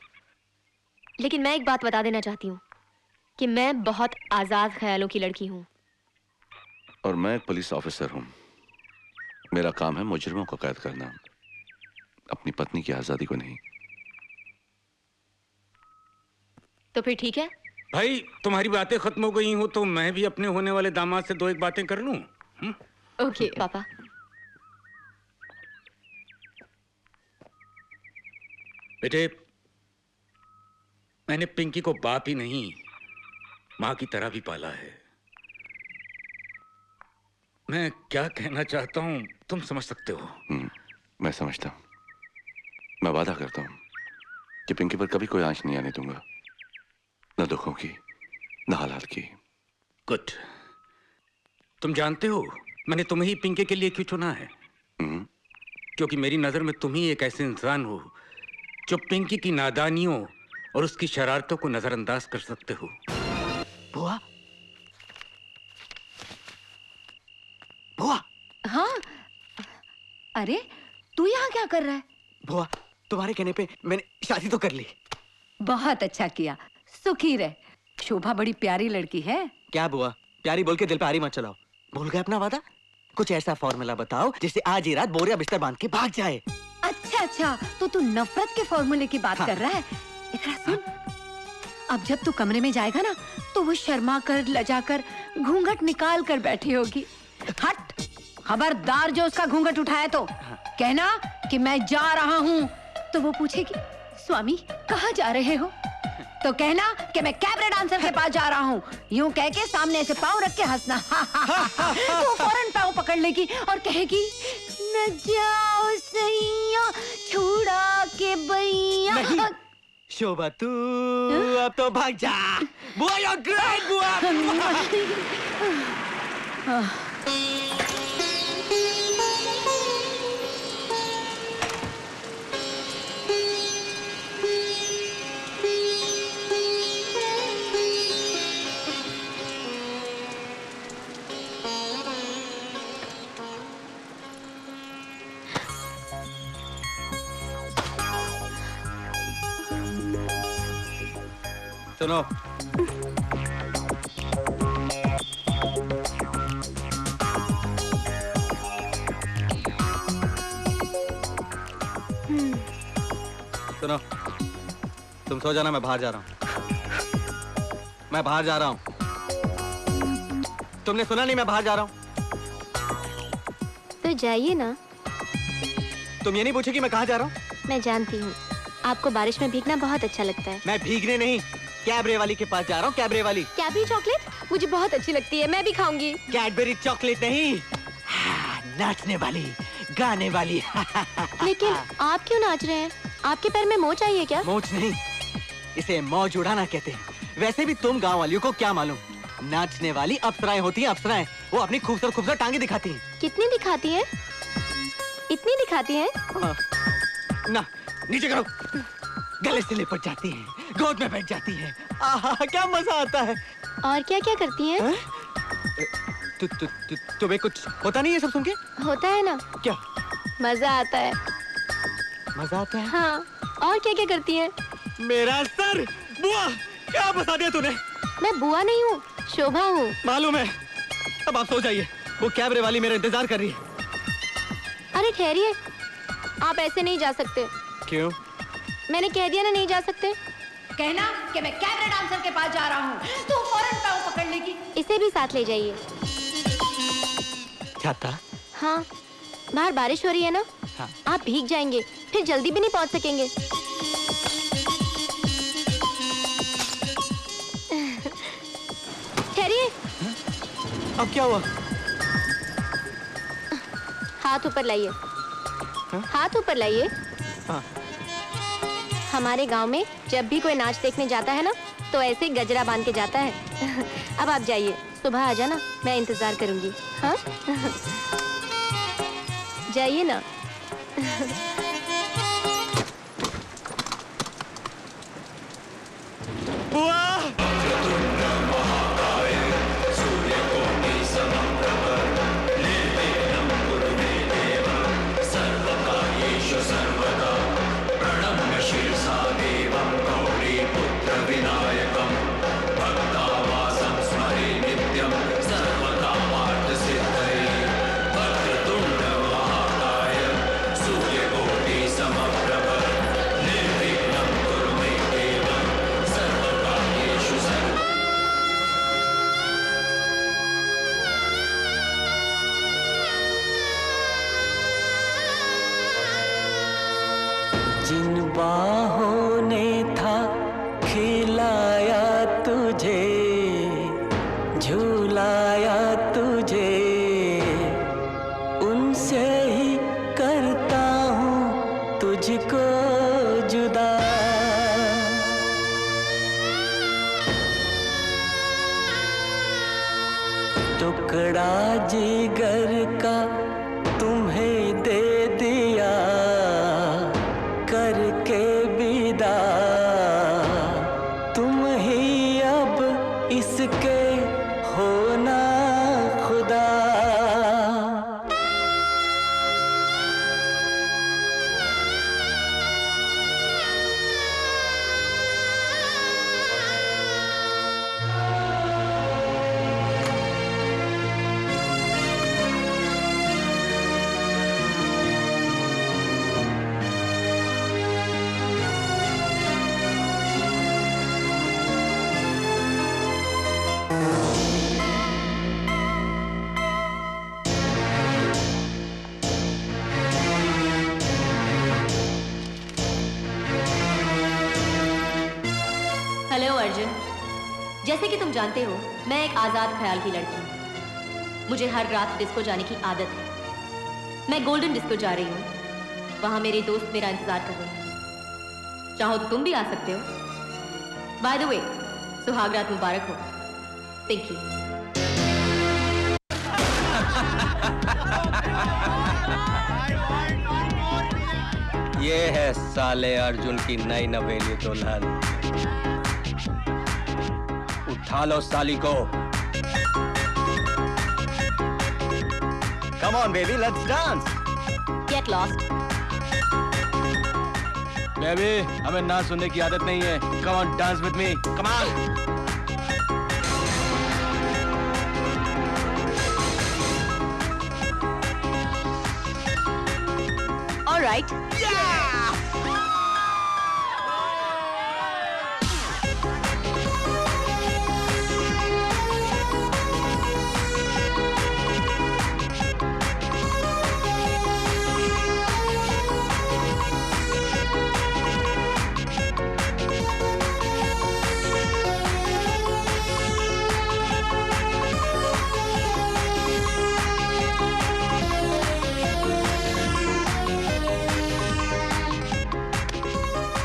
लेकिन मैं एक बात बता देना चाहती हूँ कि मैं बहुत आजाद ख्यालों की लड़की हूँ। और मैं एक पुलिस ऑफिसर हूं। मेरा काम है मुजरिमों को कैद करना, अपनी पत्नी की आजादी को नहीं। तो फिर ठीक है भाई, तुम्हारी बातें खत्म हो गई हो तो मैं भी अपने होने वाले दामाद से दो एक बातें कर लूं। ओके पापा। बेटे, मैंने पिंकी को बाप ही नहीं मां की तरह भी पाला है। मैं क्या कहना चाहता हूं तुम समझ सकते हो। मैं समझता हूं। मैं वादा करता हूं कि पिंकी पर कभी कोई आंच नहीं आने दूंगा, न दुखों की न हालात की। गुड। तुम जानते हो मैंने तुम्हें ही पिंकी के लिए क्यों चुना है? क्योंकि मेरी नजर में तुम ही एक ऐसे इंसान हो जो पिंकी की नादानियों और उसकी शरारतों को नजरअंदाज कर सकते हो। बुआ, बुआ। हाँ, अरे तू यहाँ क्या कर रहा है? बुआ, तुम्हारे कहने पे मैंने शादी तो कर ली। बहुत अच्छा किया, सुखी रह। शोभा बड़ी प्यारी लड़की है। क्या बुआ, प्यारी बोल के दिल पे आरी मत चलाओ। भूल गए अपना वादा? कुछ ऐसा फॉर्मूला बताओ जिससे आज ही रात बोरिया बिस्तर बांध के भाग जाए। अच्छा, तो तू नफरत के फॉर्मूले की बात कर रहा है। इधर सुन, अब जब तू कमरे में जाएगा ना तो वो शर्मा कर, लजा कर, घूंघट निकाल कर बैठी होगी। हट, खबरदार जो उसका घूंघट उठाया तो कहना कि मैं जा रहा हूँ। तो वो पूछेगी स्वामी कहाँ जा रहे हो? तो कहना कि मैं कैबरे डांसर के पास जा रहा हूँ। यूं कह के सामने से पाँव रख के हंसना। तो फौरन पाँव पकड़ लेगी और कहेगी न जाओ सैया छुड़ा के बैया। शोभा तू अब तो भाग जा। बुआ, you're great, बुआ। सुनो, सुनो, तुम सो जाना, मैं बाहर जा रहा हूँ। मैं बाहर जा रहा हूँ। तुमने सुना नहीं? मैं बाहर जा रहा हूँ। तो जाइए ना। तुम ये नहीं पूछोगी मैं कहाँ जा रहा हूँ? मैं जानती हूँ आपको बारिश में भीगना बहुत अच्छा लगता है। मैं भीगने नहीं, कैबरे वाली के पास जा रहा हूँ। कैबरे वाली। कैबरी चॉकलेट मुझे बहुत अच्छी लगती है, मैं भी खाऊंगी। कैडबरी चॉकलेट नहीं, नाचने वाली, गाने वाली। लेकिन आप क्यों नाच रहे हैं? आपके पैर में मोच आई है क्या? मोच नहीं, इसे मौज उड़ाना कहते हैं। वैसे भी तुम गांव वालियों को क्या मालूम, नाचने वाली अप्सराएं होती हैं। अप्सराएं वो अपनी खूबसूरत खूबसूरत टांगे दिखाती हैं। कितनी दिखाती हैं? इतनी दिखाती हैं? ना, नीचे करो। गले से लिपट जाती हैं, गोद में बैठ जाती हैं। आहा, क्या मजा आता है। और क्या क्या करती हैं? तुम्हें कुछ होता नहीं है सब सुन के? होता है ना। क्या? मजा आता है। मजा आता है? हाँ, और क्या क्या करती हैं? मेरा सर। बुआ, क्या बता दिया तूने? मैं बुआ नहीं हूँ, शोभा हूँ। मालूम है। अब आप सो जाइए, वो कैबरे वाली मेरा इंतजार कर रही है। अरे ठहरिए, आप ऐसे नहीं जा सकते। क्यों? मैंने कह दिया ना, नहीं जा सकते। कहना कि मैं कैबरे डांसर के पास जा रहा हूँ, तो फौरन पाँव पकड़ लेगी। इसे भी साथ ले जाइए। जाता? हाँ, बाहर बारिश हो रही है ना। हाँ। आप भीग जाएंगे, फिर जल्दी भी नहीं पहुंच सकेंगे। ठहरिए। अब क्या हुआ? हाथ ऊपर लाइए। हाथ ऊपर लाइए। हाँ। हमारे गांव में जब भी कोई नाच देखने जाता है ना, तो ऐसे ही गजरा बांध के जाता है। अब आप जाइए, सुबह आ जाना, मैं इंतजार करूंगी। हाँ? जाइए ना। जिन बाहों ने था खिलाया तुझे, झूलाया तुझे, उनसे ही करता हूँ तुझको जुदा। टुकड़ा जिगर का तुम्हें दे दिया करके विदा, तुम ही अब इसके होना खुदा। हेलो अर्जुन, जैसे कि तुम जानते हो, मैं एक आजाद ख्याल की लड़की हूँ। मुझे हर रात डिस्को जाने की आदत है। मैं गोल्डन डिस्को जा रही हूँ। वहां मेरे दोस्त मेरा इंतजार कर रहे हैं। चाहो तो तुम भी आ सकते हो। बाय द वे, सुहागरात मुबारक हो। पिंकी। ये है साले अर्जुन की नई नवेली दुल्हन। उठा लो साली को। Come on, baby, let's dance. Get lost. Baby, हमें ना सुनने की आदत नहीं है। Come on, dance with me. Come on. All right.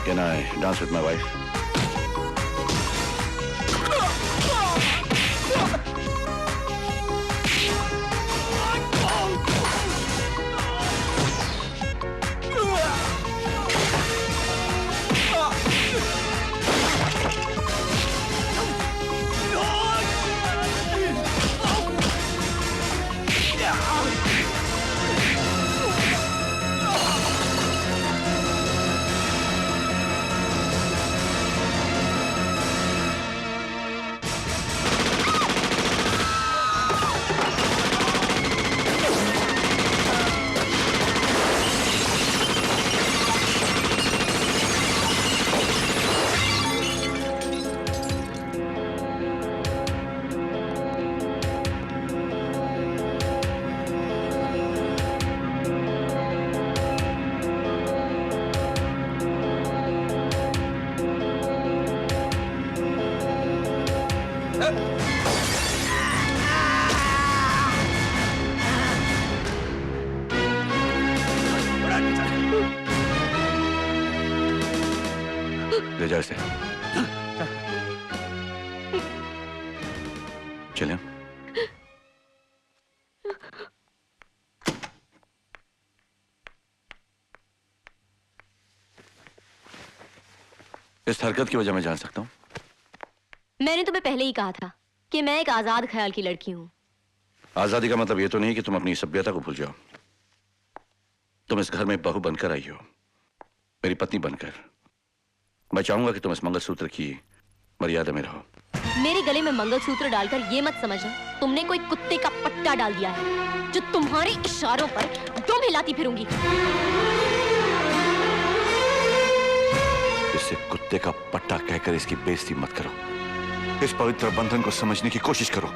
Can I dance with my wife? ले जाओ इसे। चलें। इस हरकत की वजह मैं जान सकता हूँ? मैंने तुम्हें पहले ही कहा था कि मैं एक आजाद ख्याल की लड़की हूँ। आजादी का मतलब ये तो नहीं कि तुम अपनी सभ्यता को भूल जाओ। तुम इस घर में बहू बनकर आई हो, मेरी पत्नी बनकर। मैं चाहूंगा कि तुम इस मंगलसूत्र की मर्यादा में रहो। मेरे गले में मंगलसूत्र डालकर ये मत समझना तुमने कोई कुत्ते का पट्टा डाल दिया है जो तुम्हारे इशारों पर दुम हिलाती फिरूंगी। इसे कुत्ते का पट्टा कहकर इसकी बेइज्जती मत करो। इस पवित्र बंधन को समझने की कोशिश करो।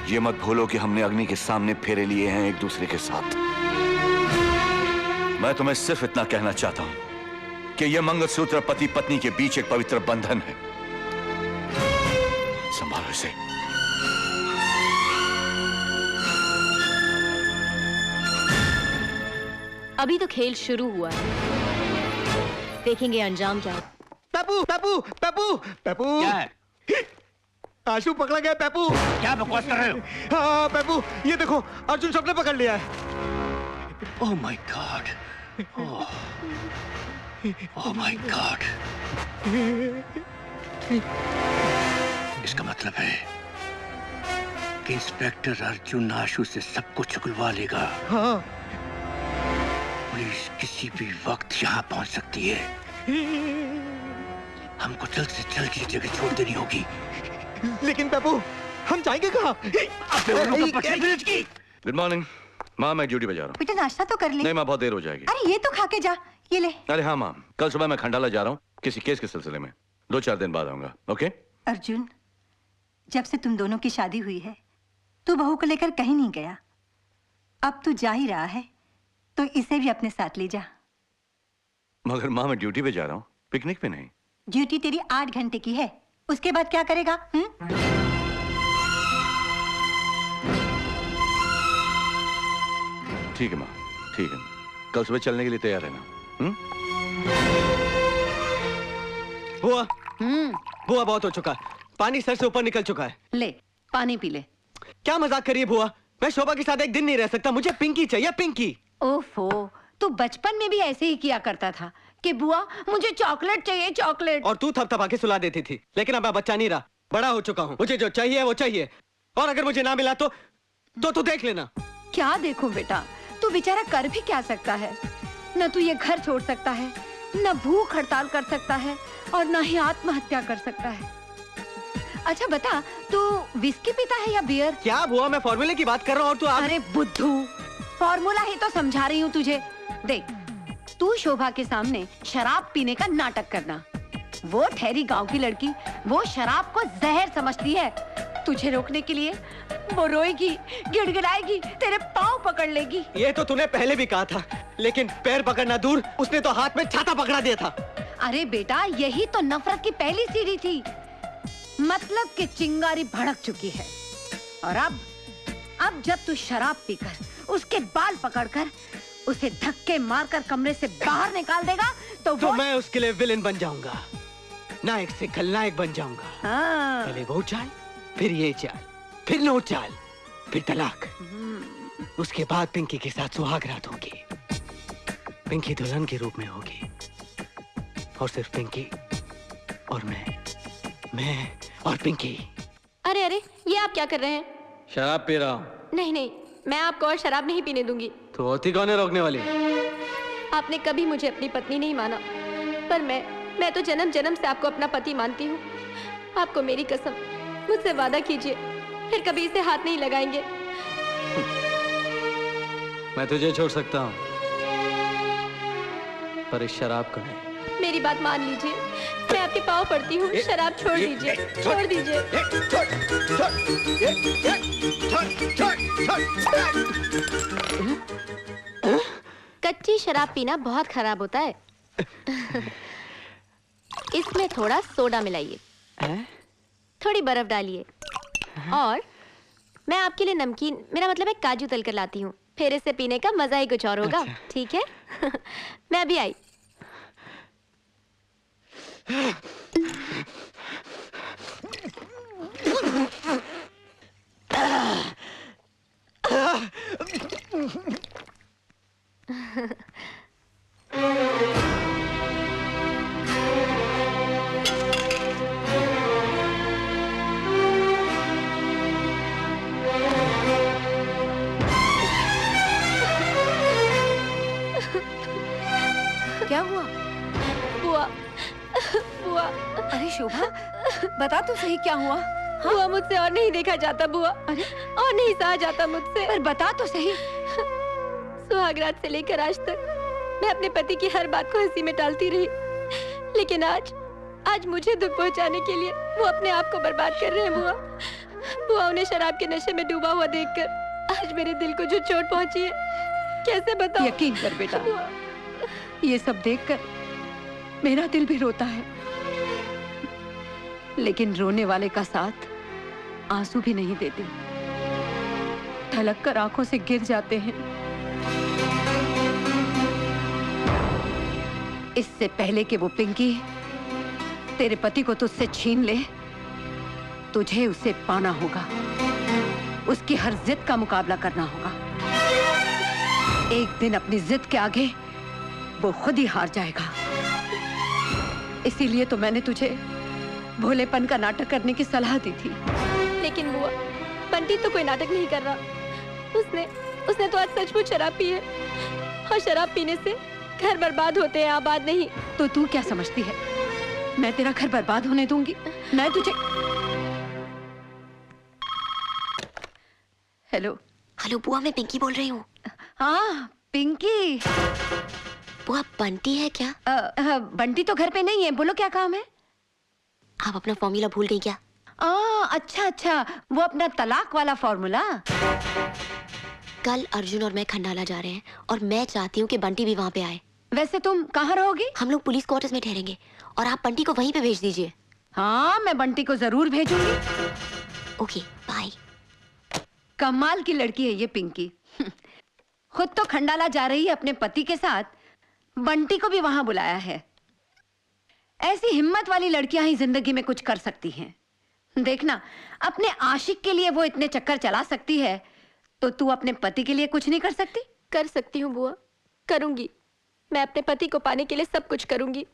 ये मत भूलो कि हमने अग्नि के सामने फेरे लिए हैं एक दूसरे के साथ। मैं तुम्हें सिर्फ इतना कहना चाहता हूं कि यह मंगलसूत्र पति पत्नी के बीच एक पवित्र बंधन है। संभालो इसे। अभी तो खेल शुरू हुआ है, देखेंगे अंजाम क्या है। पेपू पेपू पेपू पेपू क्या है? आशु पकड़ा गया पेपू। क्या बकवास कर रहे हो? हाँ पेपू, ये देखो अर्जुन सबने पकड़ लिया है। Oh my God, oh my God. इसका मतलब है कि इंस्पेक्टर अर्जुन आशु से सब कुछ उगलवा लेगा। हाँ। पुलिस किसी भी वक्त यहाँ पहुंच सकती है। हमको जल्द से जल्द ये जगह छोड़ देनी होगी। लेकिन पेपू हम जाएंगे कहाँ? गुड मॉर्निंग माँ, मैं ड्यूटी पे जा रहा हूँ। बेटा नाश्ता तो कर ले। नहीं माँ, बहुत देर हो जाएगी। अरे ये तो खा के जा, ये ले। अरे हाँ माँ, कल सुबह मैं खंडाला जा रहा हूँ किसी केस के सिलसिले में। 2-4 दिन बाद आऊंगा। ओके? अर्जुन, जब से तुम दोनों की शादी हुई है तू बहू को लेकर कहीं नहीं गया। अब तू जा ही रहा है तो इसे भी अपने साथ ले जा। मगर माँ मैं ड्यूटी पे जा रहा हूँ, पिकनिक पे नहीं। ड्यूटी तेरी 8 घंटे की है, उसके बाद क्या करेगा? ठीक है माँ, ठीक है। कल सुबह चलने के लिए तैयार रहना। बुआ, बुआ बहुत हो चुका, पानी सर से ऊपर निकल चुका है। ले पानी पी ले। क्या मजाक करिए बुआ, मैं शोभा के साथ एक दिन नहीं रह सकता, मुझे पिंकी चाहिए, पिंकी। ओफो, तू बचपन में भी ऐसे ही किया करता था कि बुआ मुझे चॉकलेट चाहिए, चॉकलेट। और तू थपथपा के सुला देती थी। लेकिन अब मैं बच्चा नहीं रहा, बड़ा हो चुका हूँ, मुझे जो चाहिए वो चाहिए। और अगर मुझे ना मिला तो तू देख लेना। क्या देखूं बेटा, तू बेचारा कर भी क्या सकता है? न तू ये घर छोड़ सकता है, न भूख हड़ताल कर सकता है, और न ही आत्महत्या कर सकता है। अच्छा बता, तू विस्की पीता है या बियर? क्या बुआ, मैं फॉर्मूले की बात कर रहा हूँ और तू अरे बुद्धू, फॉर्मूला ही तो समझा रही हूँ तुझे। देख, तू शोभा के सामने शराब पीने का नाटक करना। वो ठहरी गांव की लड़की, वो शराब को जहर समझती है। तुझे रोकने के लिए वो रोएगी, गिड़गिड़ाएगी, तेरे पाँव पकड़ लेगी। ये तो तूने पहले भी कहा था, लेकिन पैर पकड़ना दूर, उसने तो हाथ में छाता पकड़ा दिया था। अरे बेटा, यही तो नफरत की पहली सीढ़ी थी। मतलब कि चिंगारी भड़क चुकी है। और अब जब तू शराब पीकर उसके बाल पकड़कर उसे धक्के मारकर कमरे से बाहर निकाल देगा तो मैं उसके लिए विलेन बन जाऊंगा, नायक से खलनायक बन जाऊंगा। हाँ। पहले वो चाल, फिर ये चाल, फिर नो चाल, फिर तलाक। उसके बाद पिंकी के साथ सुहाग रात होगी। पिंकी दुल्हन के रूप में होगी और सिर्फ पिंकी और मैं और पिंकी। अरे अरे, ये आप क्या कर रहे हैं? शराब पी रहा हूँ। नहीं नहीं, मैं आपको और शराब नहीं पीने दूंगी। तो होती कौन है रोकने वाली? आपने कभी मुझे अपनी पत्नी नहीं माना, पर मैं तो जन्म जन्म से आपको अपना पति मानती हूँ। आपको मेरी कसम, मुझसे वादा कीजिए, फिर कभी इसे हाथ नहीं लगाएंगे। मैं तुझे छोड़ सकता हूँ, पर इस शराब को नहीं। मेरी बात मान लीजिए, मैं आपके पाँव पड़ती हूँ, शराब छोड़ दीजिए, छोड़ दीजिए। कच्ची शराब पीना बहुत खराब होता है। इसमें थोड़ा सोडा मिलाइए, थोड़ी बर्फ डालिए, और मैं आपके लिए नमकीन, मेरा मतलब है काजू तल कर लाती हूँ। फिर इसे पीने का मजा ही कुछ और होगा। ठीक है? मैं अभी आई। क्या हुआ? बुआ, बुआ। अरे शोभा, बता तो सही क्या हुआ? बुआ मुझसे और नहीं देखा जाता बुआ, और नहीं सहा जाता मुझसे। पर बता तो सही। सुहागरात से लेकर आज तक मैं अपने पति की हर बात को हंसी में टालती रही, लेकिन आज मुझे दुख पहुंचाने के लिए वो अपने आप को बर्बाद कर रहे हैं बुआ। बुआ, उन्हें शराब के नशे में डूबा हुआ देखकर आज मेरे दिल को जो चोट पहुंची है, कैसे बताऊं? यकीन कर बेटा, ये सब देखकर मेरा दिल भी रोता है, लेकिन रोने वाले का साथ आंसू भी नहीं देते, ढलक कर आंखों से गिर जाते हैं। इससे पहले कि वो पिंकी तेरे पति को तुझसे छीन ले, तुझे उसे पाना होगा, उसकी हर जिद का मुकाबला करना होगा। एक दिन अपनी जिद के आगे वो खुद ही हार जाएगा। इसीलिए तो मैंने तुझे भोलेपन का नाटक करने की सलाह दी थी। लेकिन बुआ, बंटी तो कोई नाटक नहीं कर रहा। उसने तो आज सचमुच शराब पी है, और शराब पीने से घर बर्बाद होते हैं, आबाद नहीं। तो तू क्या समझती है, मैं तेरा घर बर्बाद होने दूंगी? मैं तुझे... हेलो हेलो बुआ, मैं पिंकी बोल रही हूँ। हाँ पिंकी। बुआ, बंटी है क्या? बंटी तो घर पे नहीं है, बोलो क्या काम है? आप अपना फॉर्मूला भूल गई क्या? अच्छा अच्छा, वो अपना तलाक वाला फॉर्मूला। कल अर्जुन और मैं खंडाला जा रहे हैं, और मैं चाहती हूँ कि बंटी भी वहाँ पे आए। वैसे तुम कहाँ रहोगी? हम लोग पुलिस क्वार्टर्स में ठहरेंगे, और आप बंटी को वहीं पे भेज दीजिए। हाँ, मैं बंटी को जरूर भेजूंगी। Okay, bye. कमाल की लड़की है ये पिंकी। खुद तो खंडाला जा रही है अपने पति के साथ, बंटी को भी वहां बुलाया है। ऐसी हिम्मत वाली लड़कियां ही जिंदगी में कुछ कर सकती हैं। देखना, अपने आशिक के लिए वो इतने चक्कर चला सकती है, तो तू अपने पति के लिए कुछ नहीं कर सकती? कर सकती हूँ बुआ, करूंगी। मैं अपने पति को पाने के लिए सब कुछ करूंगी।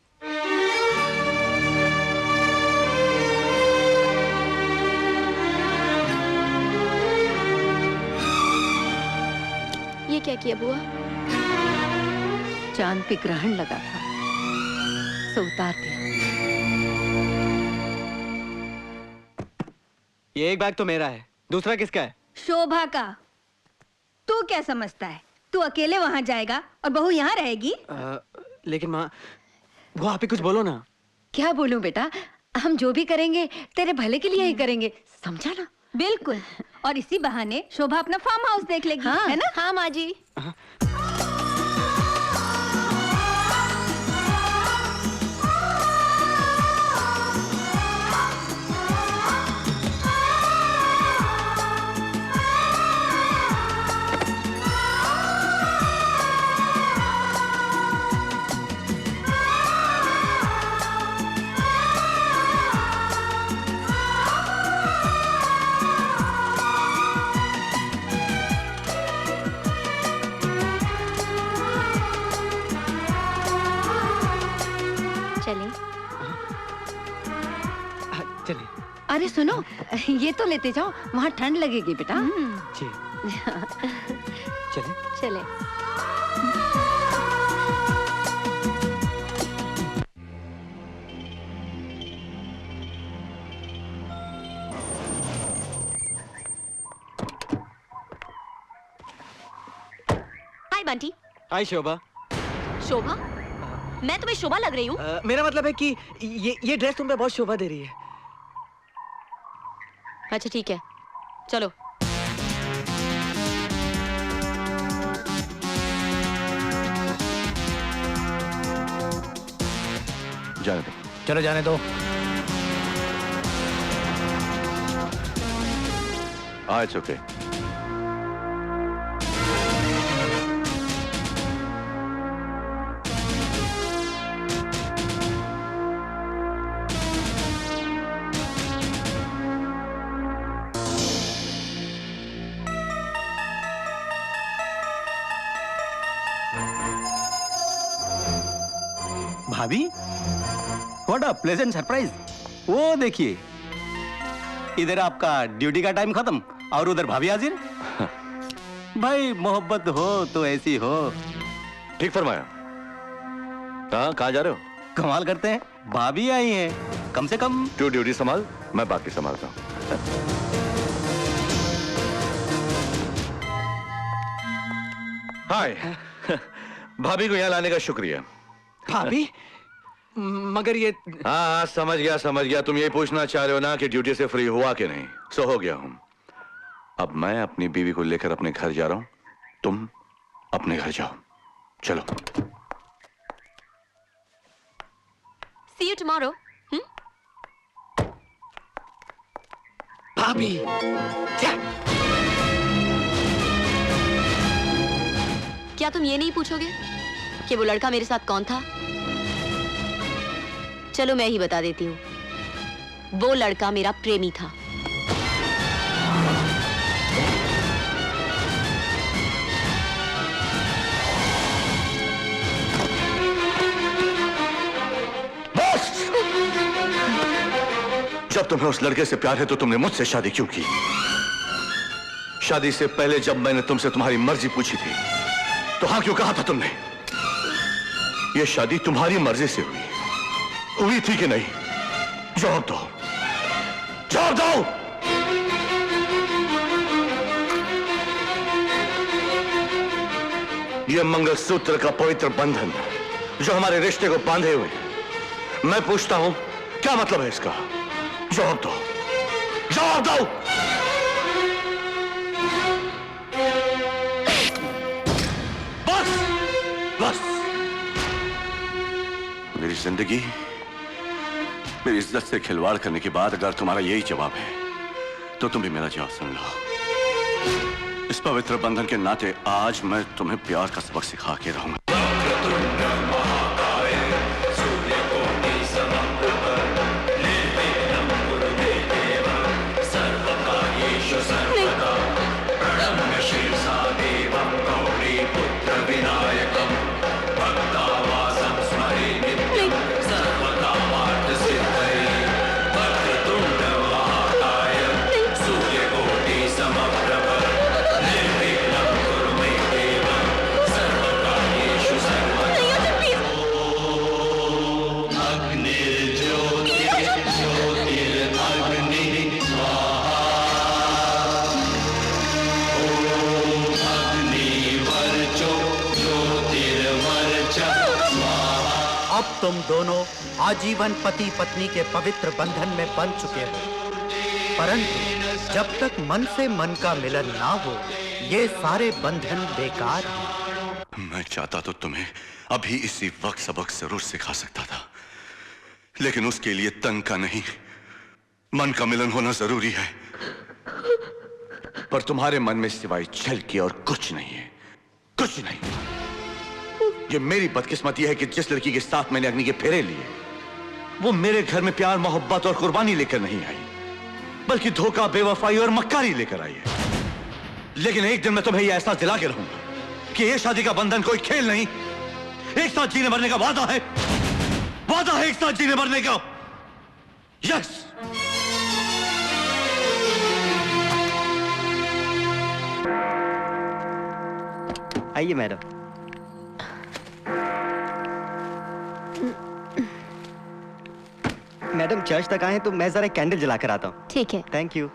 ये क्या किया बुआ? चांद पे ग्रहण लगा था, सो उतार दिया। ये एक बैग तो मेरा है, दूसरा किसका है? शोभा का। तू क्या समझता है, तू अकेले वहां जाएगा और बहू यहाँ रहेगी? लेकिन माँ, वो आप ही कुछ बोलो ना। क्या बोलूं बेटा, हम जो भी करेंगे तेरे भले के लिए ही करेंगे, समझा ना? बिल्कुल। और इसी बहाने शोभा अपना फार्म हाउस देख लेगी। हाँ, है ना? हाँ माँ जी। चलिए। अरे सुनो, ये तो लेते जाओ, वहाँ ठंड लगेगी बेटा। जी। चले। चले। हाय बंटी। हाय शोभा। शोभा? मैं तुम्हें शोभा लग रही हूँ? मेरा मतलब है कि ये ड्रेस तुम पे बहुत शोभा दे रही है। अच्छा ठीक है, चलो। जाने दो। चलो जाने दो। हाँ, इट्स ओके। भाभी, व्हाट अ प्लेजेंट सरप्राइज। वो देखिए, इधर आपका ड्यूटी का टाइम खत्म और उधर भाभी हाजिर। भाई मोहब्बत हो तो ऐसी हो। ठीक फरमाया। कहाँ जा रहे हो? कमाल करते हैं, भाभी आई हैं, कम से कम। तू ड्यूटी संभाल, मैं बाकी संभालता हूँ। हाय। भाभी को यहाँ लाने का शुक्रिया। भाभी? मगर ये। हाँ, समझ गया। तुम ये पूछना चाह रहे हो ना कि ड्यूटी से फ्री हुआ कि नहीं। सो हो गया हूं। अब मैं अपनी बीवी को लेकर अपने घर जा रहा हूं, तुम अपने घर जाओ। चलो। See you tomorrow. भाभी, क्या तुम ये नहीं पूछोगे कि वो लड़का मेरे साथ कौन था? चलो मैं ही बता देती हूँ। वो लड़का मेरा प्रेमी था। जब तुम्हें उस लड़के से प्यार है तो तुमने मुझसे शादी क्यों की? शादी से पहले जब मैंने तुमसे तुम्हारी मर्जी पूछी थी तो हाँ क्यों कहा था तुमने? यह शादी तुम्हारी मर्जी से हुई थी कि नहीं? जवाब दो, जवाब दो। यह मंगलसूत्र का पवित्र बंधन जो हमारे रिश्ते को बांधे हुए, मैं पूछता हूं क्या मतलब है इसका? जवाब दो, जवाब दो। बस, बस। मेरी जिंदगी, मेरी इज्जत से खिलवाड़ करने के बाद अगर तुम्हारा यही जवाब है तो तुम भी मेरा जवाब सुन लो। इस पवित्र बंधन के नाते आज मैं तुम्हें प्यार का सबक सिखा के रहूंगा। तुम दोनों आजीवन पति पत्नी के पवित्र बंधन में बंध चुके हो, परंतु जब तक मन से मन का मिलन ना हो ये सारे बंधन बेकार हैं। मैं चाहता तो तुम्हें अभी इसी वक्त सबक जरूर सिखा सकता था, लेकिन उसके लिए तन का नहीं मन का मिलन होना जरूरी है। पर तुम्हारे मन में सिवाय छल की और कुछ नहीं है, कुछ नहीं। ये मेरी बदकिस्मती है कि जिस लड़की के साथ मैंने अग्नि के फेरे लिए वो मेरे घर में प्यार मोहब्बत और कुर्बानी लेकर नहीं आई, बल्कि धोखा बेवफाई और मक्कारी लेकर आई है। लेकिन एक दिन मैं तुम्हें यह एहसास दिला के रहूंगा कि यह शादी का बंधन कोई खेल नहीं, एक साथ जीने मरने का वादा है, वादा है एक साथ जीने मरने का। यस। आइए मैडम। मैडम चर्च तक आए तो मैं जरा कैंडल जलाकर आता हूँ। ठीक है। Thank you.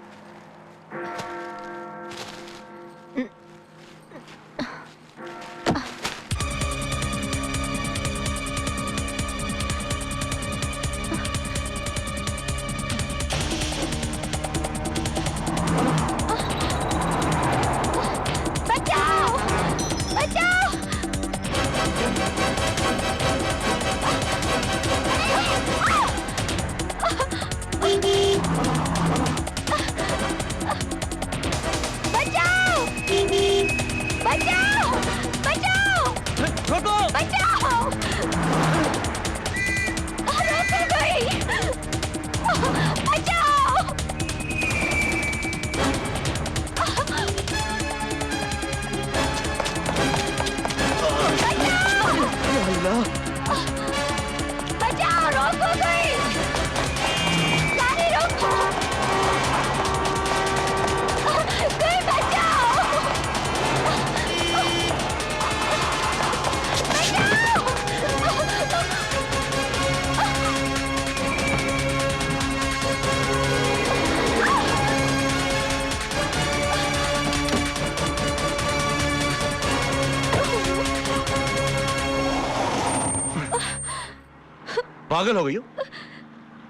पागल हो गई हो?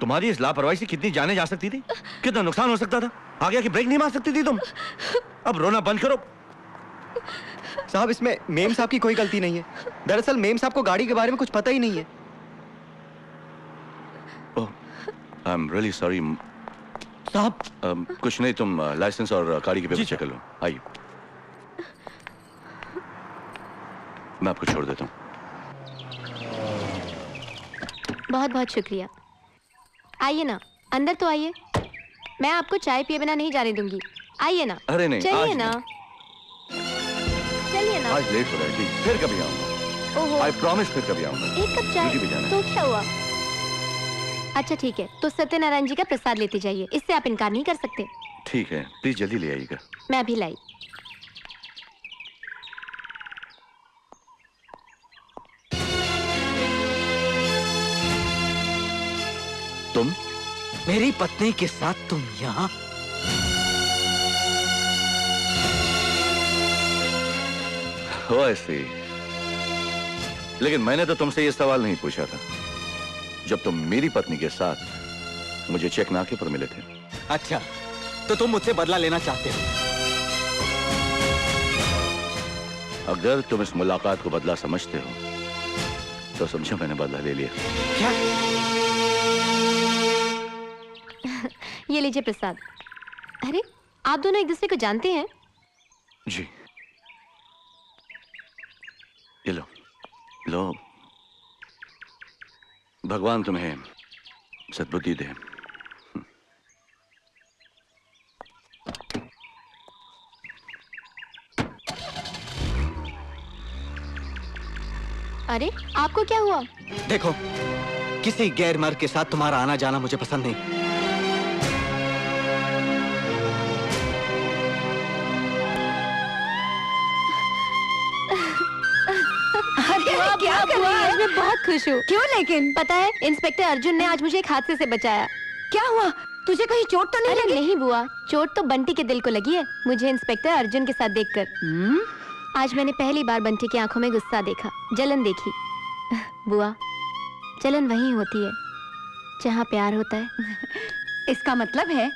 तुम्हारी इस लापरवाही से कितनी जानें जा सकती थी, कितना नुकसान हो सकता था। आगे आके ब्रेक नहीं मार सकती थी तुम। अब रोना बंद करो। साहब, इसमें मेम साहब की कोई गलती नहीं है। दरअसल मेम साहब को गाड़ी के बारे में कुछ पता ही नहीं है। आई एम रियली सॉरी साहब। कुछ नहीं, तुम लाइसेंस और गाड़ी के पेपर चेक कर लो। आइए, मैं आपको छोड़ देता हूँ। बहुत बहुत शुक्रिया। आइए ना, अंदर तो आइए। मैं आपको चाय पिए बिना नहीं जाने दूंगी। आइए ना। अरे नहीं, चलिए आज ना, चलिए ना। आज लेट हो रहा है, प्लीज फिर कभी आऊंगा। ओहो, आई प्रॉमिस फिर कभी आऊंगा। एक कप चाय मुझे भी जाना है। तो क्या हुआ? अच्छा ठीक है, तो सत्यनारायण जी का प्रसाद लेते जाइए, इससे आप इनकार नहीं कर सकते। ठीक है, प्लीज जल्दी ले आइएगा। मैं अभी लाई। तुम मेरी पत्नी के साथ तुम यहाँ? हो ऐसे। लेकिन मैंने तो तुमसे ये सवाल नहीं पूछा था जब तुम मेरी पत्नी के साथ मुझे चेक नाके पर मिले थे। अच्छा, तो तुम मुझसे बदला लेना चाहते हो? अगर तुम इस मुलाकात को बदला समझते हो तो समझो मैंने बदला ले लिया। क्या? ये लीजिए प्रसाद। अरे, आप दोनों एक दूसरे को जानते हैं? जी, ये लो लो। भगवान तुम्हें सद्बुद्धि दे। अरे, आपको क्या हुआ? देखो, किसी गैर मर्द के साथ तुम्हारा आना जाना मुझे पसंद नहीं। अरे क्या कर रही है? मैं बहुत खुश हूँ। क्यों लेकिन? पता है, इंस्पेक्टर अर्जुन ने आज मुझे एक हादसे से बचाया। क्या हुआ? तुझे कहीं चोट तो नहीं लगी? नहीं बुआ, चोट तो बंटी के दिल को लगी है, मुझे इंस्पेक्टर अर्जुन के साथ देखकर। आज मैंने पहली बार बंटी की आंखों में गुस्सा देखा, जलन देखी। बुआ, जलन वहीं होती है जहाँ प्यार होता है। इसका मतलब है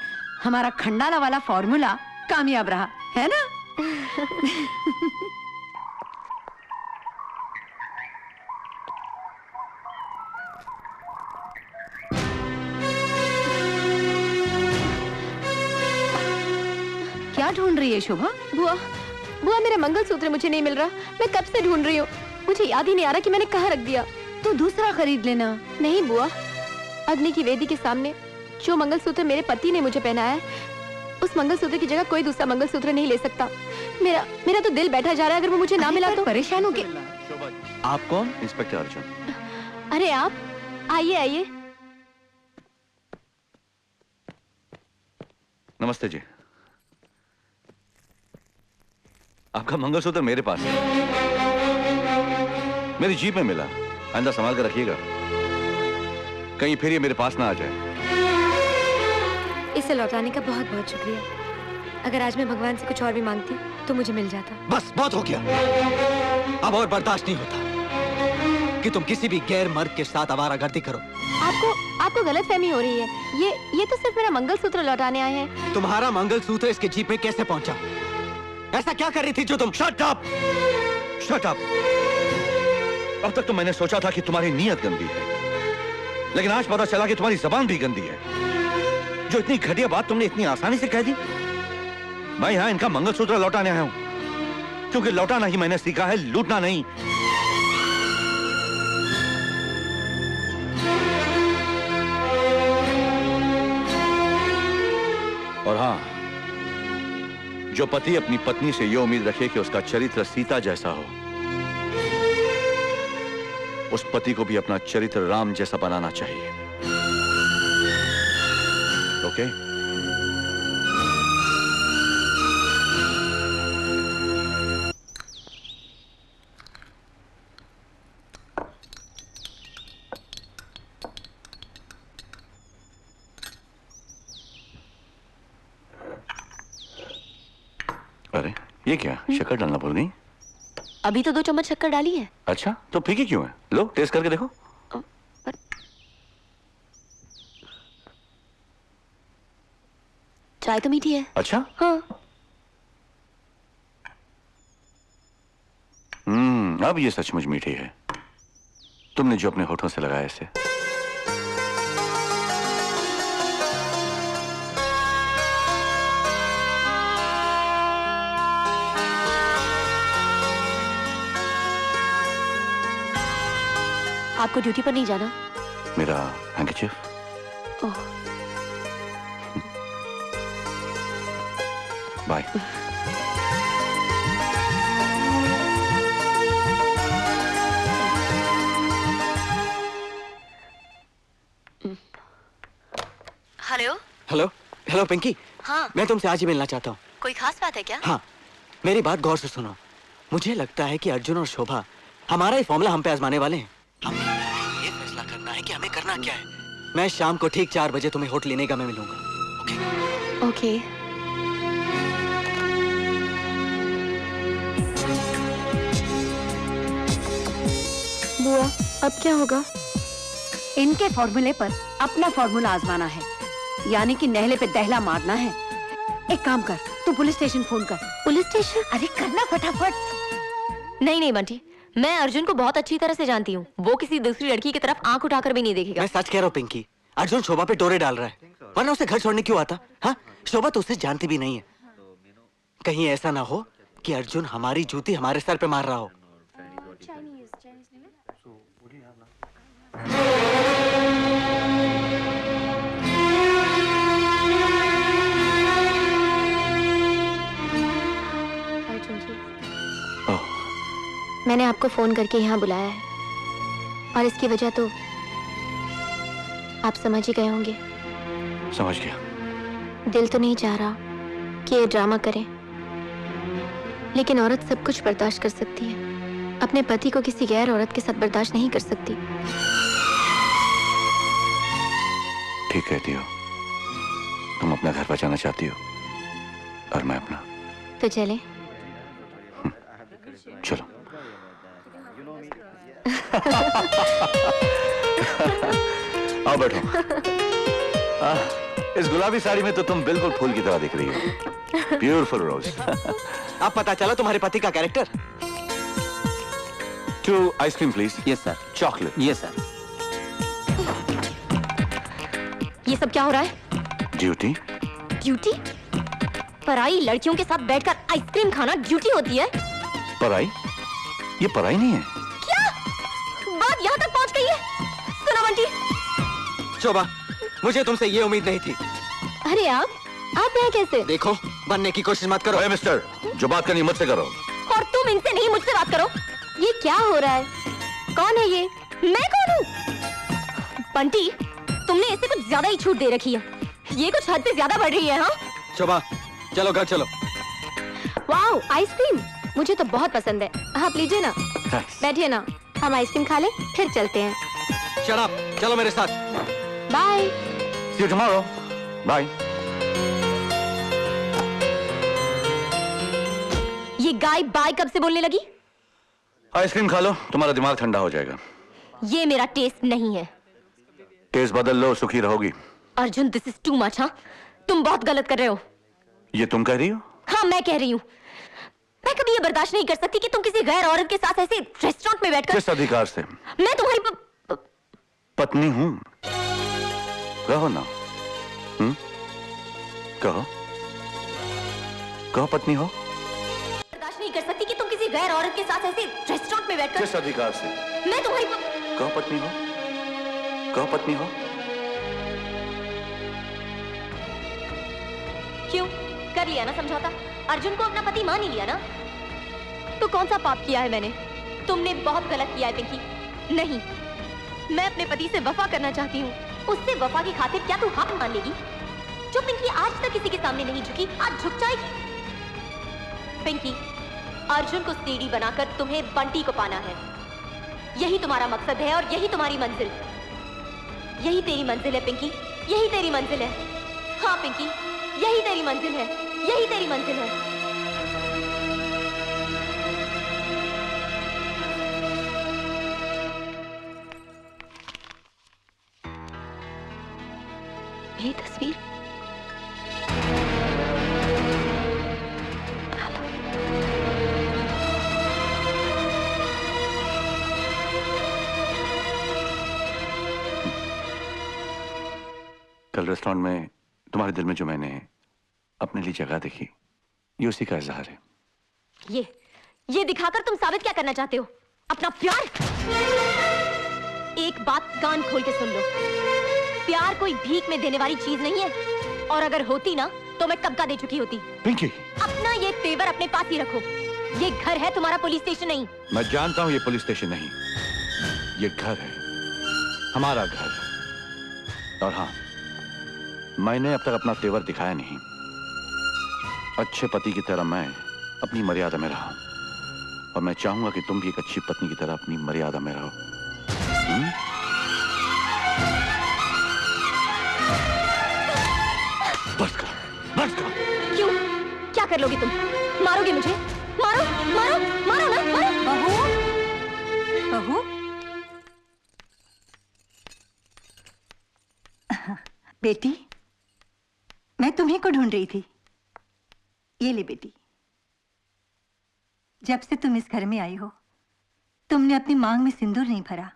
हमारा खंडाला वाला फॉर्मूला कामयाब रहा, है ना? क्या ढूंढ रही है शोभा? बुआ, बुआ मेरा मंगलसूत्र मुझे नहीं मिल रहा। मैं कब से ढूंढ रही हूँ, मुझे याद ही नहीं आ रहा कि मैंने कहाँ रख दिया। तो दूसरा खरीद लेना। नहीं बुआ, अग्नि की वेदी के सामने जो मंगलसूत्र मेरे पति ने मुझे पहनाया है, उस मंगलसूत्र की जगह कोई दूसरा मंगलसूत्र नहीं ले सकता। मेरा तो दिल बैठा जा रहा है, अगर वो मुझे ना मिला तो। परेशान हो गए। आप कौन? इंस्पेक्टर अर्जुन। अरे आप आइए आइए। नमस्ते जी। आपका मंगलसूत्र मेरे पास है, मेरी जीप में मिला। आइंदा संभाल कर रखिएगा, कहीं फिर ये मेरे पास ना आ जाए। इसे लौटाने का बहुत बहुत शुक्रिया। अगर आज मैं भगवान से कुछ और भी मांगती तो मुझे मिल जाता। बस बहुत हो गया, अब और बर्दाश्त नहीं होता कि तुम किसी भी गैर मर्द के साथ आवारागर्दी करो। आपको गलतफहमी हो रही है। ये तो सिर्फ मेरा मंगलसूत्र लौटाने आए हैं। तुम्हारा मंगलसूत्र इसके जीप में कैसे पहुंचा? ऐसा क्या कर रही थी जो तुम? Shut up! Shut up! अब तक तो मैंने सोचा था कि तुम्हारी नीयत गंदी है, लेकिन आज पता चला कि तुम्हारी जबान भी गंदी है। जो इतनी घटिया बात तुमने इतनी आसानी से कह दी। मैं यहां इनका मंगलसूत्र लौटाने आया हूं, क्योंकि लौटाना ही मैंने सीखा है, लूटना नहीं। और हाँ, जो पति अपनी पत्नी से यह उम्मीद रखे कि उसका चरित्र सीता जैसा हो, उस पति को भी अपना चरित्र राम जैसा बनाना चाहिए। ओके? अरे ये क्या, शक्कर डालना भूल गई? अभी तो 2 चम्मच शक्कर डाली है। अच्छा, तो फीकी क्यों है? लो टेस्ट करके देखो। चाय तो मीठी है। अच्छा? हाँ। अब ये सचमुच मीठी है। तुमने जो अपने होठों से लगाया इसे। आपको ड्यूटी पर नहीं जाना? मेरा handkerchief? Oh. Bye. Hello. Hello hello Pinky. हाँ। मैं तुमसे आज ही मिलना चाहता हूँ। कोई खास बात है क्या? हाँ, मेरी बात गौर से सुनो। मुझे लगता है कि अर्जुन और शोभा हमारा ही फॉर्मूला हम पे आजमाने वाले हैं। हमें ये फैसला करना है कि हमें करना क्या है। मैं शाम को ठीक 4 बजे तुम्हें होटल लेने का मैं मिलूंगा। ओके। बुआ, अब क्या होगा? इनके फॉर्मूले पर अपना फॉर्मूला आजमाना है, यानी कि नहले पे दहला मारना है। एक काम कर, तू पुलिस स्टेशन फोन कर। Police station? अरे करना फटाफट। नहीं नहीं बंटी, मैं अर्जुन को बहुत अच्छी तरह से जानती हूँ। वो किसी दूसरी लड़की की तरफ आंख उठाकर भी नहीं देखेगा। मैं सच कह रहा हूँ पिंकी, अर्जुन शोभा पे डोरे डाल रहा है, वरना उसे घर छोड़ने क्यों आता? हाँ, शोभा तो उसे जानती भी नहीं है। कहीं ऐसा ना हो कि अर्जुन हमारी जूती हमारे सर पे मार रहा हो। अर्जुन जी, मैंने आपको फोन करके यहाँ बुलाया है, और इसकी वजह तो आप समझ ही गए होंगे। समझ गया। दिल तो नहीं चाह रहा कि ये ड्रामा करें, लेकिन औरत सब कुछ बर्दाश्त कर सकती है, अपने पति को किसी गैर औरत के साथ बर्दाश्त नहीं कर सकती। ठीक कहती हो। तुम अपना घर बचाना चाहती हो, और मैं अपना। तो चले। चलो। आओ बैठो। इस गुलाबी साड़ी में तो तुम बिल्कुल फूल की तरह दिख रही हो। ब्यूटीफुल रोज। अब पता चला तुम्हारे पति का character. 2 ice cream please. Yes sir. Chocolate. Yes sir. ये सब क्या हो रहा है? ड्यूटी। ड्यूटी? पराई लड़कियों के साथ बैठकर आइसक्रीम खाना ड्यूटी होती है? पराई? ये पराई नहीं है। क्या बात यहाँ तक पहुँच गई है? सुनो बंटी। शोभा, मुझे तुमसे ये उम्मीद नहीं थी। अरे आप यहाँ कैसे? देखो, बनने की कोशिश मत करो। मिस्टर, जो बात करनी मुझसे करो। और तुम इनसे नहीं मुझसे बात करो। ये क्या हो रहा है? कौन है ये? मैं कौन हूँ? बंटी, तुमने इसे कुछ ज्यादा ही छूट दे रखी है। ये कुछ हद से ज्यादा बढ़ रही है। हाँ शोभा, चलो घर चलो। वाओ, आइसक्रीम मुझे तो बहुत पसंद है। आप लीजिए ना। बैठिए ना, हम आइसक्रीम खा ले, फिर चलते हैं। शट अप, चलो मेरे साथ। Bye. See you tomorrow. Bye. ये गाय बाय कब से बोलने लगी? आइसक्रीम खा लो, तुम्हारा दिमाग ठंडा हो जाएगा। ये मेरा टेस्ट नहीं है। टेस्ट बदल लो, सुखी रहोगी। Arjun, this is too much. हाँ, तुम बहुत गलत कर रहे हो। ये तुम कह रही हो? हाँ, मैं कह रही हूँ। मैं कभी ये बर्दाश्त नहीं कर सकती कि तुम किसी गैर औरत के साथ ऐसे रेस्टोरेंट में बैठकर। किस अधिकार से? मैं तुम्हारी पत्नी हूँ। कहो ना। कहो कहो पत्नी हो। बर्दाश्त नहीं कर सकती कि तुम किसी गैर औरत के साथ ऐसे रेस्टोरेंट में बैठकर। किस अधिकार से? मैं तुम्हारी कहो पत्नी हो। कहो पत्नी हो। क्यों? कर लिया ना समझौता? अर्जुन को अपना पति मान ही लिया ना? तो कौन सा पाप किया है मैंने? तुमने बहुत गलत किया है पिंकी। नहीं, मैं अपने पति से वफा करना चाहती हूँ। उससे वफा की खातिर क्या तू हाथ मान लेगी? जो पिंकी आज तक किसी के सामने नहीं झुकी, आज झुक जाएगी। पिंकी, अर्जुन को सीढ़ी बनाकर तुम्हें बंटी को पाना है। यही तुम्हारा मकसद है और यही तुम्हारी मंजिल। यही तेरी मंजिल है पिंकी, यही तेरी मंजिल है। हाँ पिंकी, यही तेरी मंजिल है, यही तेरी मंजिल है। मेरी तस्वीर रेस्टोरेंट में तुम्हारे दिल में जो मैंने अपने लिए जगह देखी, ये उसी का इजहार है। ये दिखाकर तुम साबित क्या करना चाहते हो? अपना प्यार? एक बात कान खोल के सुन लो, प्यार कोई भीख में देने वाली चीज नहीं है, और अगर होती ना तो मैं कब का दे चुकी होती। पिंकी, अपना ये तेवर अपने पास ही रखो। ये घर है, तुम्हारा पुलिस स्टेशन नहीं। मैं जानता हूं ये पुलिस स्टेशन नहीं, ये घर है, हमारा घर। और हाँ, मैंने अब तक अपना तेवर दिखाया नहीं। अच्छे पति की तरह मैं अपनी मर्यादा में रहा, और मैं चाहूंगा कि तुम भी एक अच्छी पत्नी की तरह अपनी मर्यादा में रहो। बस कर, बस कर। क्यों? क्या कर लोगे तुम? मारोगे मुझे? मारो, मारो, मारो ना, मारो। बहू, बेटी, मैं तुम्हीं को ढूंढ रही थी। ये ले बेटी, जब से तुम इस घर में आई हो, तुमने अपनी मांग में सिंदूर नहीं भरा।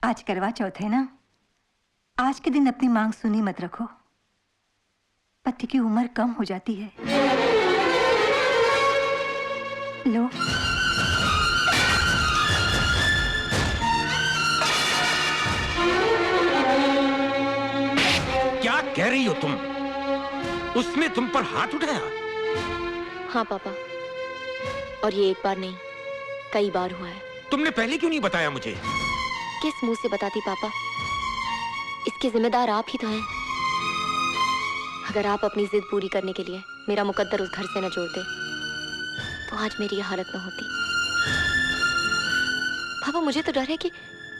आज करवा चौथ है ना, आज के दिन अपनी मांग सुनी मत रखो। पति की उम्र कम हो जाती है। लो। क्या कह रही हो तुम? उसने तुम पर हाथ उठाया? हाँ पापा, और ये एक बार नहीं, कई बार हुआ है। तुमने पहले क्यों नहीं बताया मुझे? किस मुंह से बताती पापा? इसके जिम्मेदार आप ही तो हैं। अगर आप अपनी जिद पूरी करने के लिए मेरा मुकद्दर उस घर से न जोड़ते तो आज मेरी यह हालत न होती। पापा, मुझे तो डर है कि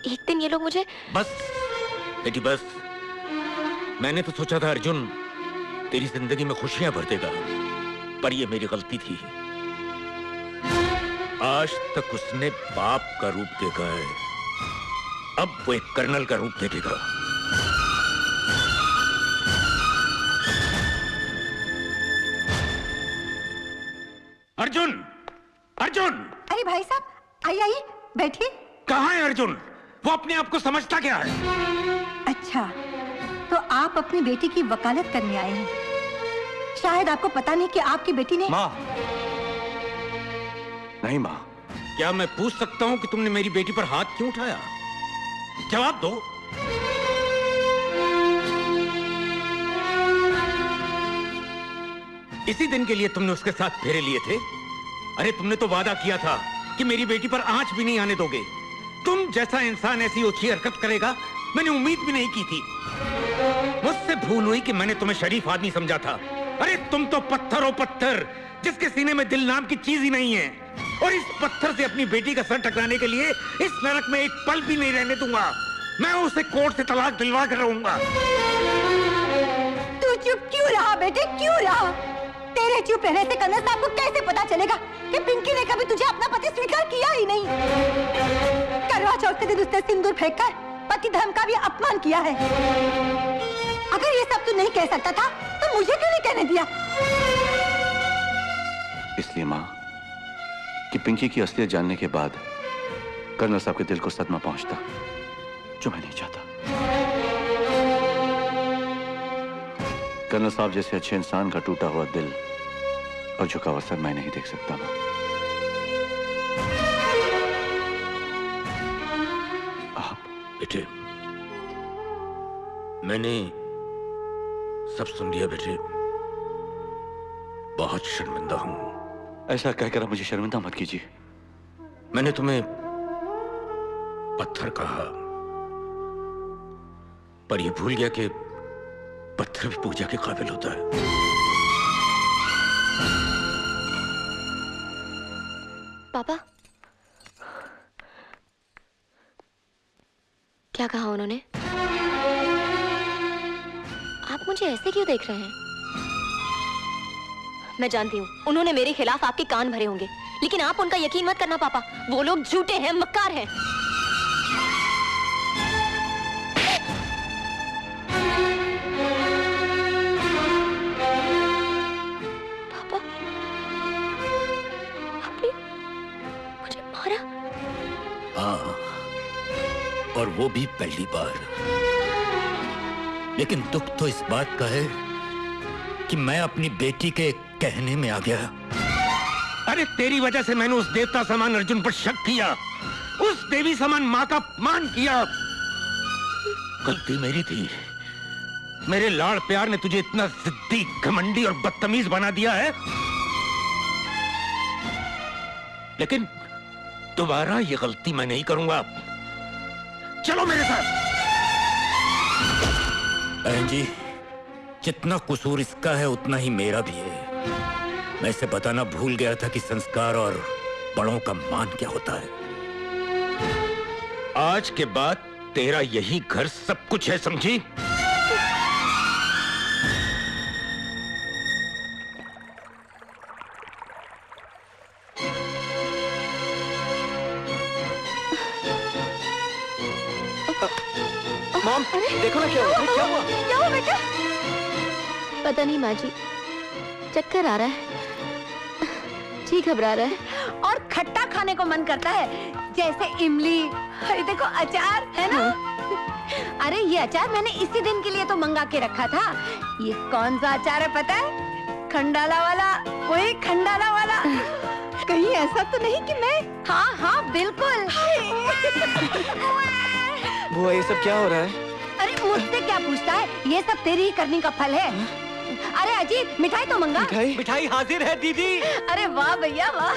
एक दिन ये लोग मुझे... बस बेटी बस। मैंने तो सोचा था अर्जुन तेरी जिंदगी में खुशियां भर देगा, पर ये मेरी गलती थी। आज तक उसने बाप का रूप देखा है, अब वो एक कर्नल का रूप देखेगा। अर्जुन, अर्जुन! अरे भाई साहब, आइए आइए, बैठिए। कहाँ है अर्जुन? वो अपने आप को समझता क्या है? अच्छा, तो आप अपनी बेटी की वकालत करने आए हैं। शायद आपको पता नहीं कि आपकी बेटी ने... माँ! नहीं माँ। क्या मैं पूछ सकता हूँ कि तुमने मेरी बेटी पर हाथ क्यों उठाया? जवाब दो। इसी दिन के लिए तुमने उसके साथ फेरे लिए थे? अरे तुमने तो वादा किया था कि मेरी बेटी पर आंच भी नहीं आने दोगे। तुम जैसा इंसान ऐसी ओछी हरकत करेगा मैंने उम्मीद भी नहीं की थी। मुझसे भूल हुई कि मैंने तुम्हें शरीफ आदमी समझा था। अरे तुम तो पत्थर हो पत्थर, जिसके सीने में दिल नाम की चीज ही नहीं है। और इस पत्थर से अपनी बेटी का सर टकराने के लिए इस नरक में एक पल भी नहीं रहने दूंगा। मैं उसे कोर्ट से तलाक दिलवा कर रहूंगा। तू चुप क्यों रहा बेटे, क्यों रहा? तेरे चुप रहने से कर्नल साहब को कैसे पता चलेगा कि पिंकी ने कभी तुझे अपना पति स्वीकार किया ही नहीं? करवा चौथ के दिन उसने सिंदूर फेंककर पति धर्म का भी अपमान किया है। अगर ये सब तू नहीं कह सकता था तो मुझे क्यों नहीं कहने दिया? इसलिए माँ कि पिंकी की असलियत जानने के बाद कर्नल साहब के दिल को सदमा पहुंचता, जो मैं नहीं चाहता। कर्नल साहब जैसे अच्छे इंसान का टूटा हुआ दिल और झुका हुआ सर मैं नहीं देख सकता ना। बेटे, मैंने सब सुन लिया बेटे। बहुत शर्मिंदा हूं। ऐसा कहकर आप मुझे शर्मिंदा मत कीजिए। मैंने तुम्हें पत्थर कहा, पर यह भूल गया कि पत्थर भी पूजा के काबिल होता है। पापा, क्या कहा उन्होंने? आप मुझे ऐसे क्यों देख रहे हैं? मैं जानती हूँ उन्होंने मेरे खिलाफ आपके कान भरे होंगे, लेकिन आप उनका यकीन मत करना पापा। वो लोग झूठे हैं, मक्कार हैं। पापा, आपने मुझे मारा? हाँ, और वो भी पहली बार। लेकिन दुख तो इस बात का है कि मैं अपनी बेटी के कहने में आ गया। अरे तेरी वजह से मैंने उस देवता समान अर्जुन पर शक किया, उस देवी समान मां का अपमान किया। गलती मेरी थी। मेरे लाड़ प्यार ने तुझे इतना जिद्दी, घमंडी और बदतमीज बना दिया है। लेकिन दोबारा ये गलती मैं नहीं करूंगा। चलो मेरे साथ। बहन जी, जितना कसूर इसका है उतना ही मेरा भी है। मैं इसे बताना भूल गया था कि संस्कार और बड़ों का मान क्या होता है। आज के बाद तेरा यही घर सब कुछ है, समझी? मॉम, देखो ना क्या हुआ? क्या हुआ? क्या हुआ बेटा? पता नहीं माँ जी, चक्कर आ रहा है, जी घबरा रहा है और खट्टा खाने को मन करता है, जैसे इमली। अरे देखो अचार है ना। अरे ये अचार मैंने इसी दिन के लिए तो मंगा के रखा था। ये कौन सा अचार है पता है? खंडाला वाला, वही खंडाला वाला। कहीं ऐसा तो नहीं कि मैं? हाँ हाँ बिल्कुल। बुआ, ये सब क्या हो रहा है? अरे मुझसे क्या पूछता है? ये सब तेरी ही करनी का फल है। अरे अजीत, मिठाई तो मंगा। मिठाई हाजिर है दीदी। अरे वाह भैया वाह।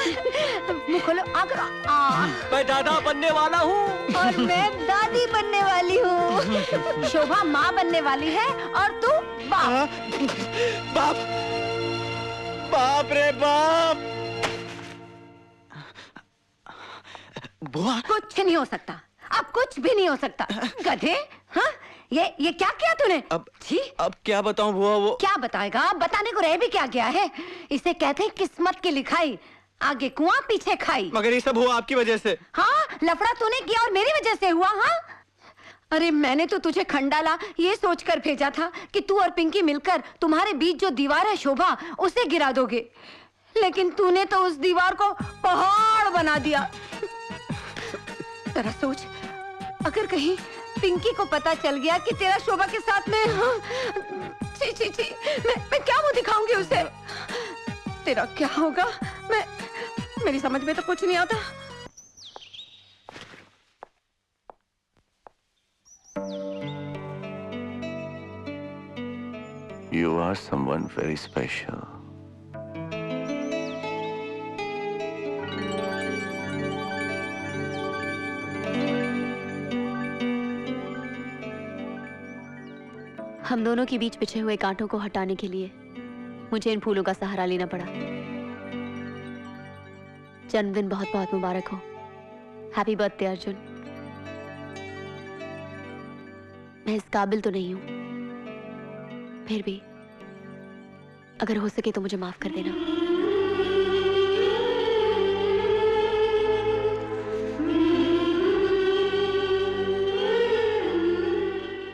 मुंह खोलो, आकर मैं दादा बनने वाला हूँ। और मैं दादी बनने वाली हूँ। शोभा माँ बनने वाली है और तू बाप। बाप, बाप रे बाप। बुआ, कुछ नहीं हो सकता, अब कुछ भी नहीं हो सकता। गधे, हाँ? ये क्या किया तूने? अब क्या बताऊं बुआ? वो क्या बताएगा? बताने को रह भी क्या गया है? इसे कहते हैं किस्मत की लिखाई, आगे कुआं पीछे खाई। मगर ये सब हुआ आपकी वजह से। हाँ, लफड़ा तूने किया और मेरी वजह से हुआ। हाँ, अरे मैंने तो तुझे खंडाला ये सोचकर भेजा था कि तू और पिंकी मिलकर तुम्हारे बीच जो दीवार है शोभा, उसे गिरा दोगे, लेकिन तूने तो उस दीवार को पहाड़ बना दिया। जरा सोच, अगर कहीं पिंकी को पता चल गया कि तेरा शोभा के साथ में, ची ची ची, मैं क्या मुंह दिखाऊंगी उसे? तेरा क्या होगा? मेरी समझ में तो कुछ नहीं आता। You are someone very special. हम दोनों के बीच बिछे हुए कांटों को हटाने के लिए मुझे इन फूलों का सहारा लेना पड़ा। जन्मदिन बहुत बहुत मुबारक हो। Happy birthday Arjun. मैं इस काबिल तो नहीं हूं, फिर भी अगर हो सके तो मुझे माफ कर देना।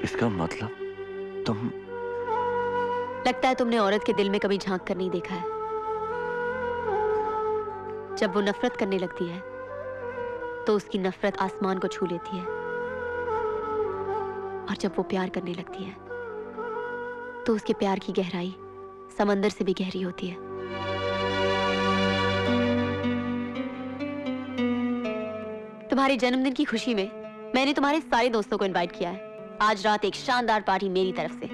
इसका मतलब तुम? लगता है तुमने औरत के दिल में कभी झांक कर नहीं देखा है। जब वो नफरत करने लगती है तो उसकी नफरत आसमान को छू लेती है, और जब वो प्यार करने लगती है तो उसके प्यार की गहराई समंदर से भी गहरी होती है। तुम्हारे जन्मदिन की खुशी में मैंने तुम्हारे सारे दोस्तों को इनवाइट किया है। आज रात एक शानदार पार्टी मेरी तरफ से।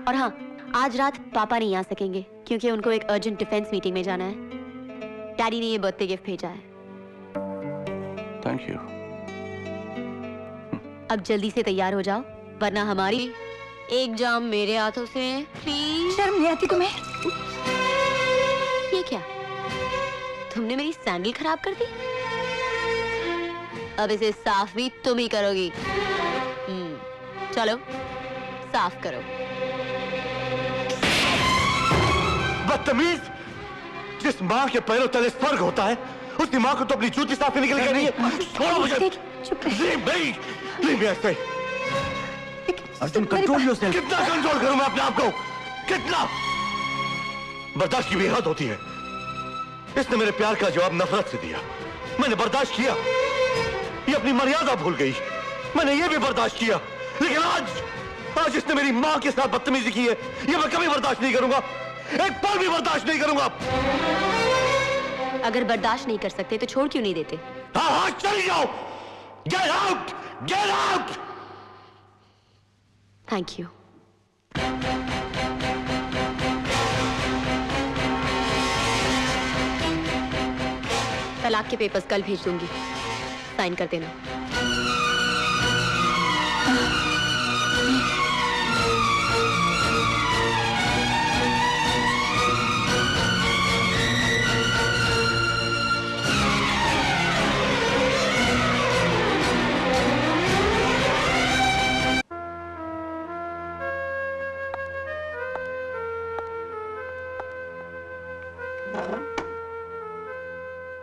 और हाँ, आज रात पापा नहीं आ सकेंगे क्योंकि उनको एक अर्जेंट डिफेंस मीटिंग में जाना है। डैडी ने ये बर्थडे गिफ्ट भेजा है। Thank you. अब जल्दी से तैयार हो जाओ, वरना हमारी एक जाम मेरे हाथों से। प्लीज। शर्म नहीं आती तुम्हें? ये क्या, तुमने मेरी सैंडल खराब कर दी? अब इसे साफ भी तुम ही करोगी। चलो साफ करो। बदतमीज! जिस माँ के पैरों तले स्वर्ग होता है, उसकी माँ को तो अपनी जूती साफ करने के लिए करनी है। छोड़ो मुझे। ऐसे अर्जुन, कंट्रोल योरसेल्फ। कितना कंट्रोल करूं मैं अपने आप को? कितना? बर्दाश्त की भी हद होती है। इसने मेरे प्यार का जवाब नफरत से दिया, मैंने बर्दाश्त किया। ये अपनी मर्यादा भूल गई, मैंने ये भी बर्दाश्त किया। लेकिन आज इसने मेरी माँ के साथ बदतमीजी की है, ये मैं कभी बर्दाश्त नहीं करूंगा, एक पल भी बर्दाश्त नहीं करूंगा। अगर बर्दाश्त नहीं कर सकते तो छोड़ क्यों नहीं देते? हाँ, चली जाओ। Get out, get out. Thank you. तलाक के पेपर्स कल भेज दूंगी, साइन कर देना।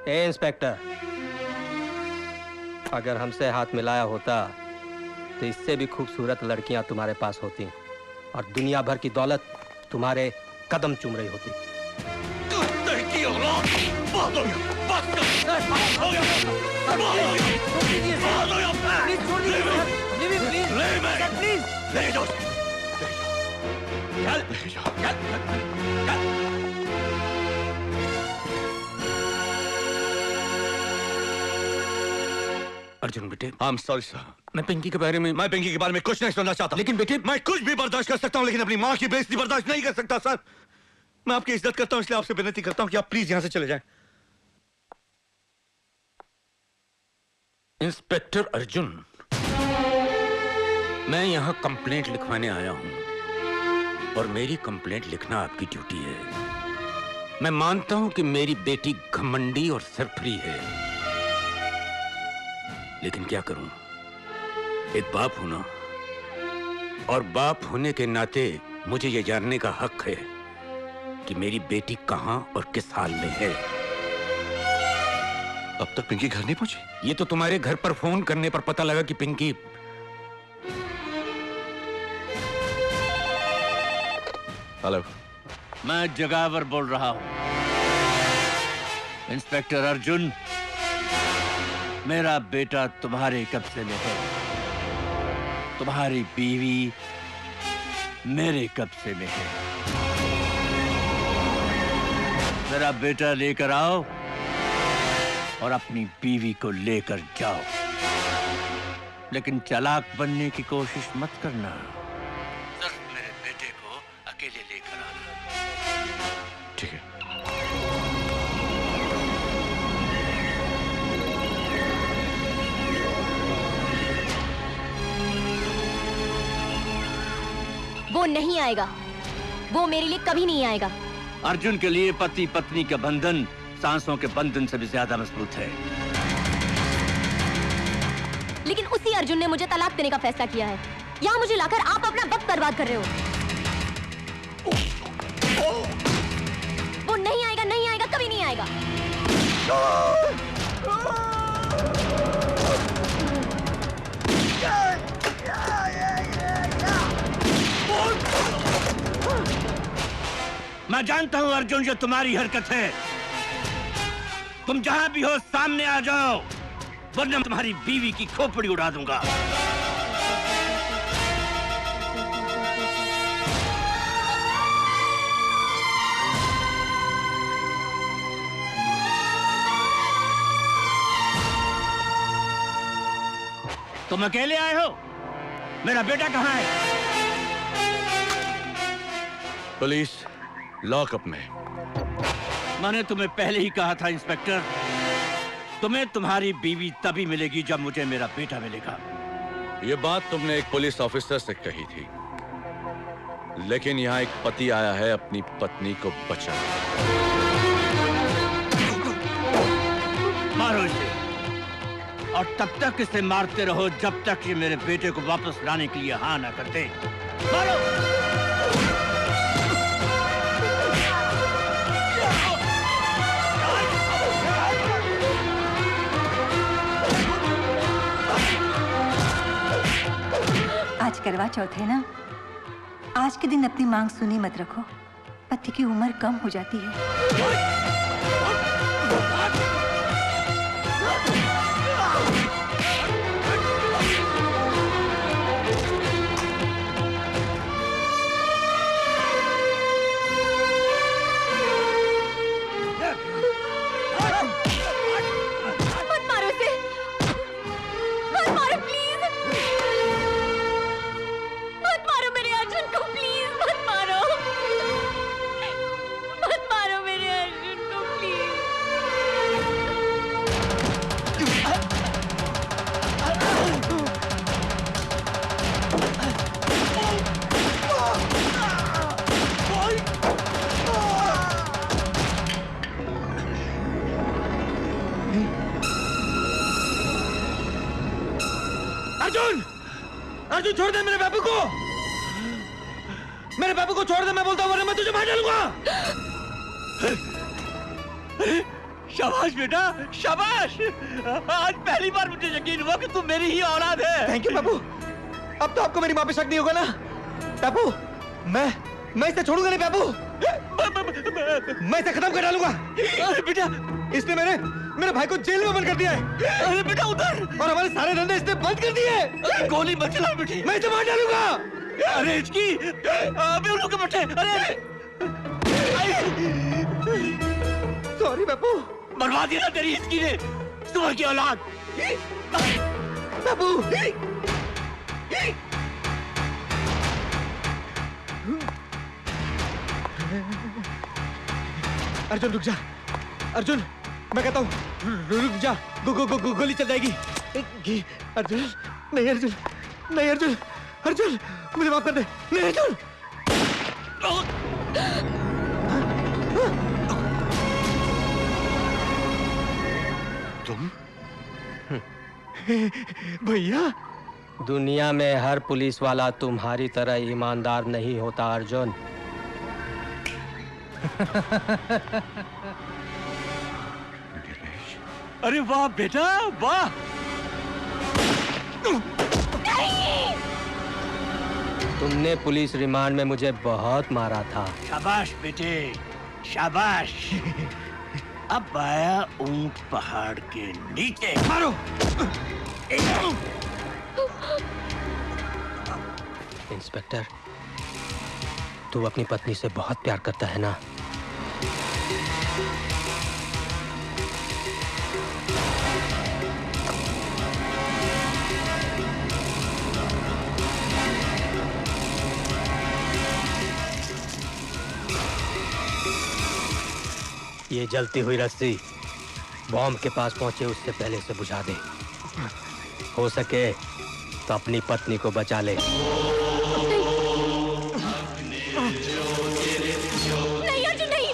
ए इंस्पेक्टर, अगर हमसे हाथ मिलाया होता तो इससे भी खूबसूरत लड़कियां तुम्हारे पास होती और दुनिया भर की दौलत तुम्हारे कदम चूम रही होती। अर्जुन बेटे, आई एम सॉरी सर। मैं पिंकी के बारे में कुछ नहीं सुनना चाहता। लेकिन बेटे, मैं कुछ भी बर्दाश्त कर सकता हूँ, लेकिन अपनी माँ की बेइज्जती बर्दाश्त नहीं कर सकता सर। मैं आपकी इज्जत करता हूँ, इसलिए आपसे विनती करता हूँ कि आप प्लीज यहाँ से चले जाएं। इंस्पेक्टर अर्जुन, मैं यहाँ कंप्लेंट लिखवाने आया हूँ और मेरी कंप्लेंट लिखना आपकी ड्यूटी है। मैं मानता हूँ कि मेरी बेटी घमंडी और सरफरी है, लेकिन क्या करूं, एक बाप हूं ना, और बाप होने के नाते मुझे यह जानने का हक है कि मेरी बेटी कहां और किस हाल में है। अब तक पिंकी घर नहीं पहुंची? ये तो तुम्हारे घर पर फोन करने पर पता लगा कि पिंकी। हेलो, मैं जगावर बोल रहा हूं। इंस्पेक्टर अर्जुन, मेरा बेटा तुम्हारे कब्जे में है, तुम्हारी बीवी मेरे कब्जे में है। मेरा बेटा लेकर आओ और अपनी बीवी को लेकर जाओ, लेकिन चालाक बनने की कोशिश मत करना। सिर्फ मेरे बेटे को अकेले लेकर आना। ठीक है। वो नहीं आएगा, वो मेरे लिए कभी नहीं आएगा। अर्जुन के लिए पति पत्नी का बंधन सांसों के बंधन से भी ज्यादा मजबूत है। लेकिन उसी अर्जुन ने मुझे तलाक देने का फैसला किया है। यहाँ मुझे लाकर आप अपना वक्त बर्बाद कर रहे हो। वो नहीं आएगा, नहीं आएगा, कभी नहीं आएगा। मैं जानता हूं अर्जुन, ये तुम्हारी हरकत है। तुम जहां भी हो सामने आ जाओ, वरना तुम्हारी बीवी की खोपड़ी उड़ा दूंगा। तुम अकेले आए हो? मेरा बेटा कहां है? पुलिस लॉकअप में। मैंने तुम्हें पहले ही कहा था इंस्पेक्टर, तुम्हें तुम्हारी बीवी तभी मिलेगी जब मुझे मेरा बेटा मिलेगा। ये बात तुमने एक पुलिस ऑफिसर से कही थी, लेकिन यहाँ एक पति आया है अपनी पत्नी को बचाने। मारो इसे, और तब तक इसे मारते रहो जब तक ये मेरे बेटे को वापस लाने के लिए हाँ ना करते। मारो! आज करवा चौथ है ना, आज के दिन अपनी मांग सुनी मत रखो, पति की उम्र कम हो जाती है। अर्जुन! अर्जुन छोड़ दे मेरे बापू को! मेरे बापू को छोड़ दे, मैं बोलता हूँ, वरना मैं तुझे मार डालूंगा! शाबाश बेटा, शाबाश! आज पहली बार मुझे यकीन हुआ कि तू मेरी ही औलाद है। थैंक यू बापू। अब तो आपको मेरी माँ पे शक नहीं होगा ना? बापू, मैं इसे छोड़ूंगा नहीं बापू। मैं इसे खत्म कर डालूंगा। अरे बेटा, इसने मेरे भाई को जेल में बंद कर दिया है। अरे बेटा उधर! और हमारे सारे धंधे इसने बंद कर दिए। गोली मत चला बेटी। मैं इसे मार डालूंगा। अरे इसकी अबे उन लोग के बच्चे! अरे सॉरी बापू। बर्बाद दिया ना तेरी इसकी ने, सुबह की औलाद। बापू। अर्जुन रुक जा। अर्जुन, मैं कहता हूँ रुक जा। गोली चल जाएगी। अर्जुन नहीं, अर्जुन नहीं, अर्जुन अर्जुन मुझे माफ कर दे। नहीं अर्जुन। तुम? भैया, दुनिया में हर पुलिस वाला तुम्हारी तरह ईमानदार नहीं होता अर्जुन। अरे वाह बेटा, वाह! तुमने पुलिस रिमांड में मुझे बहुत मारा था। शाबाश बेटे, शाबाश! अब आया ऊंट पहाड़ के नीचे। मारो! इंस्पेक्टर, तू अपनी पत्नी से बहुत प्यार करता है ना? ये जलती हुई रस्सी बॉम्ब के पास पहुंचे उससे पहले से बुझा दे। हो सके तो अपनी पत्नी को बचा ले। नहीं अर्जुन नहीं,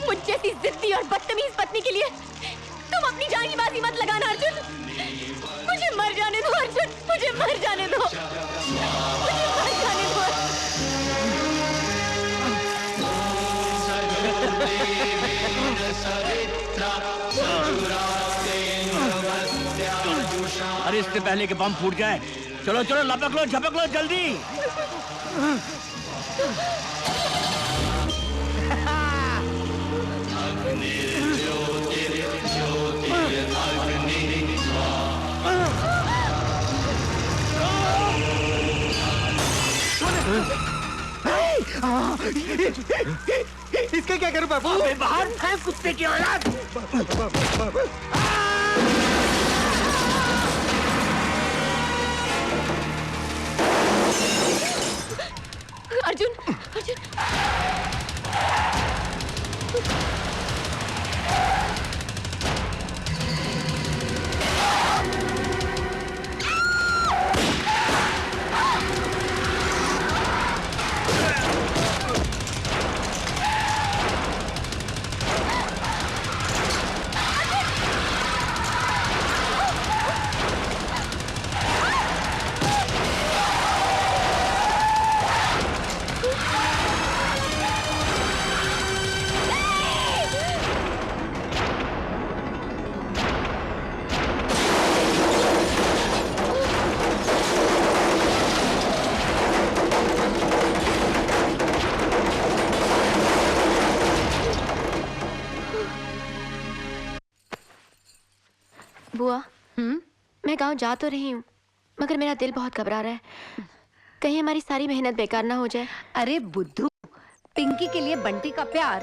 मुझ जैसी जिद्दी और बदतमीज पत्नी के लिए तुम अपनी जान की बाजी मत लगाना अर्जुन। मुझे मर जाने दो अर्जुन, मुझे मर जाने दो, मुझे मर जाने दो। अरे इससे पहले कि बम फूट जाए, चलो चलो लपक लो, झपक लो जल्दी। इसका क्या करूं बाबू? बाहर फेंक कुत्ते की औलाद! अर्जुन, अर्जुन! बुआ, मैं गांव जा तो रही हूँ, मगर मेरा दिल बहुत घबरा रहा है। कहीं हमारी सारी मेहनत बेकार ना हो जाए। अरे बुद्धू, पिंकी के लिए बंटी का प्यार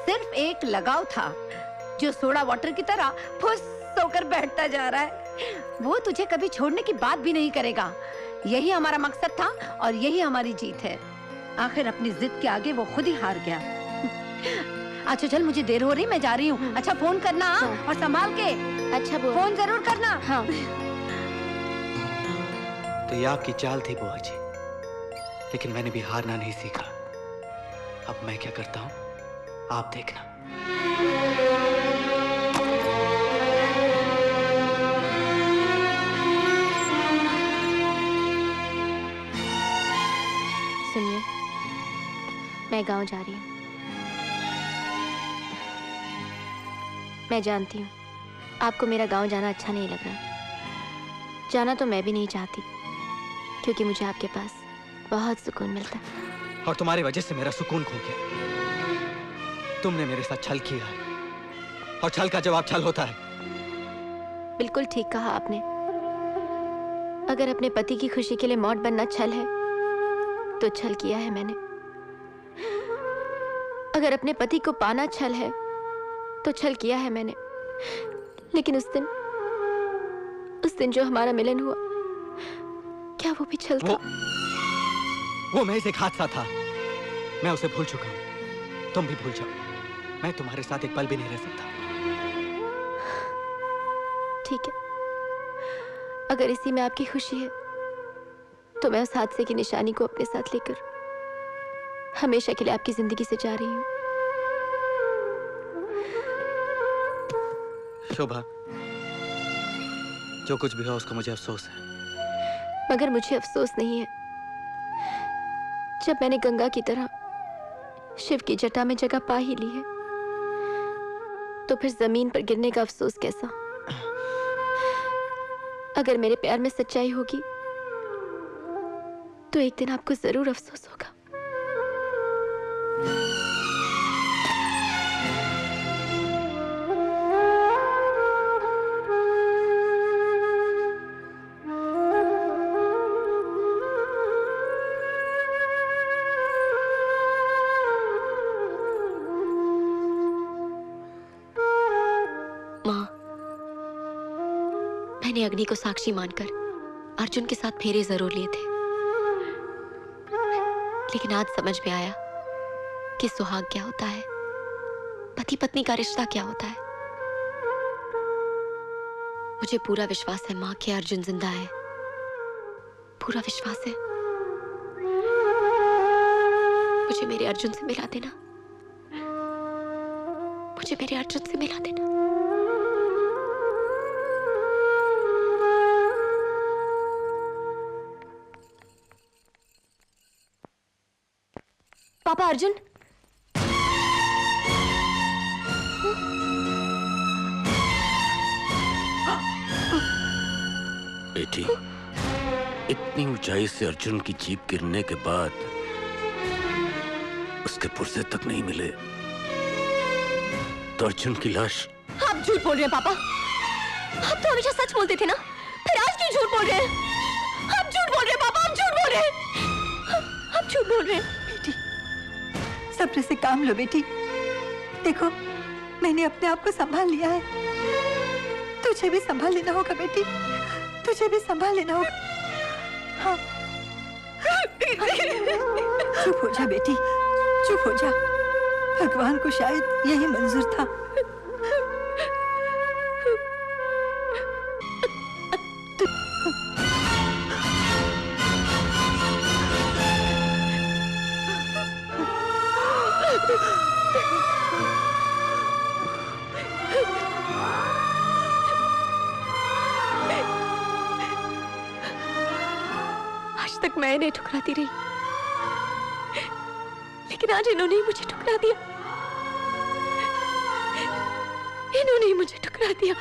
सिर्फ एक लगाव था जो सोडा वाटर की तरह फुस होकर बैठता जा रहा है। वो तुझे कभी छोड़ने की बात भी नहीं करेगा। यही हमारा मकसद था और यही हमारी जीत है। आखिर अपनी जिद के आगे वो खुद ही हार गया। अच्छा चल, मुझे देर हो रही, मैं जा रही हूँ। अच्छा फोन करना और संभाल के। अच्छा बुआ, फोन जरूर करना। हाँ। तो ये आपकी चाल थी बुआ जी, लेकिन मैंने भी हारना नहीं सीखा। अब मैं क्या करता हूँ आप देखना। मैं गांव जा रही हूँ। मैं जानती हूँ आपको मेरा गांव जाना अच्छा नहीं लग रहा। जाना तो मैं भी नहीं चाहती, क्योंकि मुझे आपके पास बहुत सुकून मिलता है। और तुम्हारी वजह से मेरा सुकून खो गया। तुमने मेरे साथ छल किया है, और छल का जवाब छल होता है। बिल्कुल ठीक कहा आपने। अगर अपने पति की खुशी के लिए मौत बनना छल है, तो छल किया है मैंने। अगर अपने पति को पाना छल है, तो छल किया है मैंने। लेकिन उस दिन जो हमारा मिलन हुआ, क्या वो भी छल था? वो महज एक हादसा था। मैं उसे भूल चुका हूँ। तुम भी भूल जाओ। मैं तुम्हारे साथ एक पल भी नहीं रह सकता। ठीक है, अगर इसी में आपकी खुशी है, तो मैं उस हादसे की निशानी को अपने साथ लेकर हमेशा के लिए आपकी जिंदगी से जा रही हूँ। शोभा, जो कुछ भी हो उसका मुझे अफसोस है। मगर मुझे अफसोस नहीं है। जब मैंने गंगा की तरह शिव की जटा में जगह पा ही ली है, तो फिर जमीन पर गिरने का अफसोस कैसा? अगर मेरे प्यार में सच्चाई होगी, तो एक दिन आपको जरूर अफसोस होगा। मैंने अग्नि को साक्षी मानकर अर्जुन के साथ फेरे जरूर लिए थे, लेकिन आज समझ में आया कि सुहाग क्या होता है, पति पत्नी का रिश्ता क्या होता है। मुझे पूरा विश्वास है मां कि अर्जुन जिंदा है। पूरा विश्वास है। मुझे मेरे अर्जुन से मिला देना। मुझे मेरे अर्जुन से मिला देना। पापा, अर्जुन। बेटी, इतनी ऊंचाई से अर्जुन की जीप गिरने के बाद उसके पुर्जे तक नहीं मिले, तो अर्जुन की लाश। आप झूठ बोल रहे हैं पापा। आप तो हमेशा सच बोलते थे ना, फिर आज क्यों झूठ बोल रहे हैं? आप झूठ बोल रहे हैं पापा, आप झूठ बोल रहे हैं। आप झूठ बोल रहे हैं। सब्र से काम लो बेटी। देखो, मैंने अपने आप को संभाल लिया है। तुझे भी संभाल लेना होगा बेटी, तुझे भी संभाल लेना होगा। हाँ। चुप हो जा बेटी, चुप हो जा। भगवान को शायद यही मंजूर था। आज तक मैं इन्हें ठुकराती रही, लेकिन आज इन्होंने ही मुझे ठुकरा दिया। इन्होंने ही मुझे ठुकरा दिया।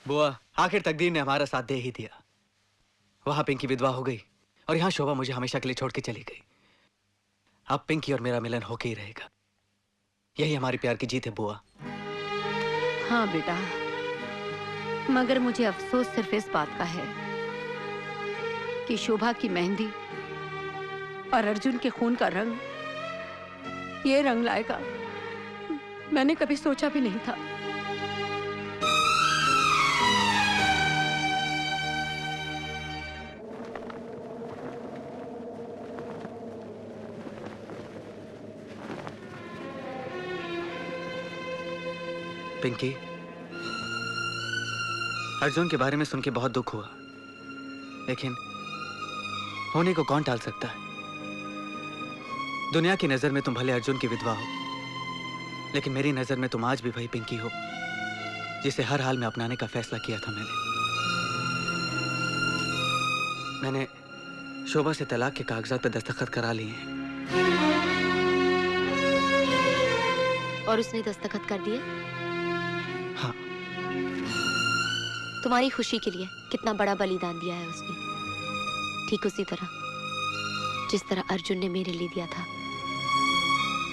बुआ, आखिर तकदीर ने हमारा साथ दे ही दिया। वहां पिंकी विधवा हो गई और यहाँ शोभा मुझे हमेशा के लिए छोड़ के चली गई। अब पिंकी और मेरा मिलन होके ही रहेगा। यही हमारी प्यार की जीत है बुआ। हाँ बेटा, मगर मुझे अफसोस सिर्फ इस बात का है कि शोभा की मेहंदी और अर्जुन के खून का रंग ये रंग लाएगा, मैंने कभी सोचा भी नहीं था। पिंकी, अर्जुन के बारे में सुन के बहुत दुख हुआ, लेकिन होने को कौन टाल सकता है। दुनिया की नजर में तुम भले अर्जुन की विधवा हो, लेकिन मेरी नजर में तुम आज भी वही पिंकी हो जिसे हर हाल में अपनाने का फैसला किया था मैंने शोभा से तलाक के कागजात पर दस्तखत करा लिए हैं। और उसने दस्तखत कर दिए? हाँ। तुम्हारी खुशी के लिए कितना बड़ा बलिदान दिया है उसने, ठीक उसी तरह जिस तरह अर्जुन ने मेरे लिए दिया था।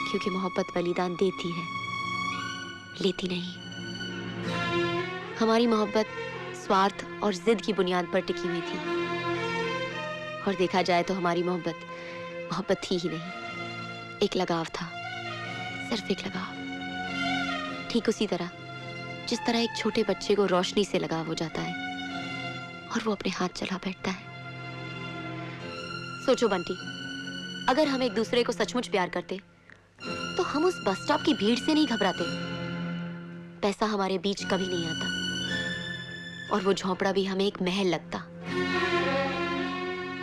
क्योंकि मोहब्बत बलिदान देती है, लेती नहीं। हमारी मोहब्बत स्वार्थ और जिद की बुनियाद पर टिकी हुई थी, और देखा जाए तो हमारी मोहब्बत थी ही नहीं, एक लगाव था, सिर्फ एक लगाव। ठीक उसी तरह जिस तरह एक छोटे बच्चे को रोशनी से लगाव हो जाता है और वो अपने हाथ चला बैठता है। सोचो बंटी, अगर हम एक दूसरे को सचमुच प्यार करते तो हम उस बस स्टॉप की भीड़ से नहीं घबराते, पैसा हमारे बीच कभी नहीं आता, और वो झोंपड़ा भी हमें एक महल लगता।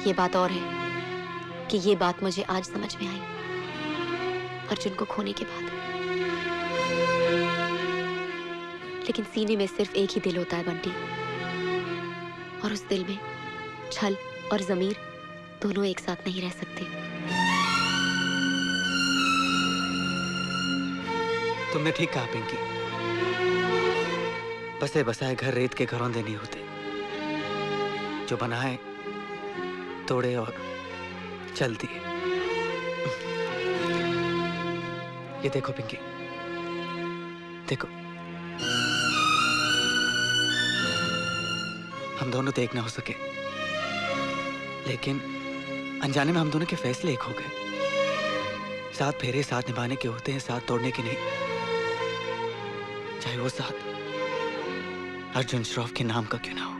ये बात और है कि ये बात मुझे आज समझ में आई, अर्जुन को खोने के बाद। लेकिन सीने में सिर्फ एक ही दिल होता है बंटी, और उस दिल में छल और ज़मीर दोनों एक साथ नहीं रह सकते। तुमने ठीक कहा पिंकी, बसे बसाए घर रेत के घरौंदे नहीं होते, जो बनाए तोड़े और चल दिए। ये देखो पिंकी, देखो, हम दोनों तो एक ना हो सके, लेकिन अनजाने में हम दोनों के फैसले एक हो गए। साथ फेरे साथ निभाने के होते हैं, साथ तोड़ने के नहीं। चाहे वो साथ अर्जुन श्रॉफ के नाम का क्यों ना हो।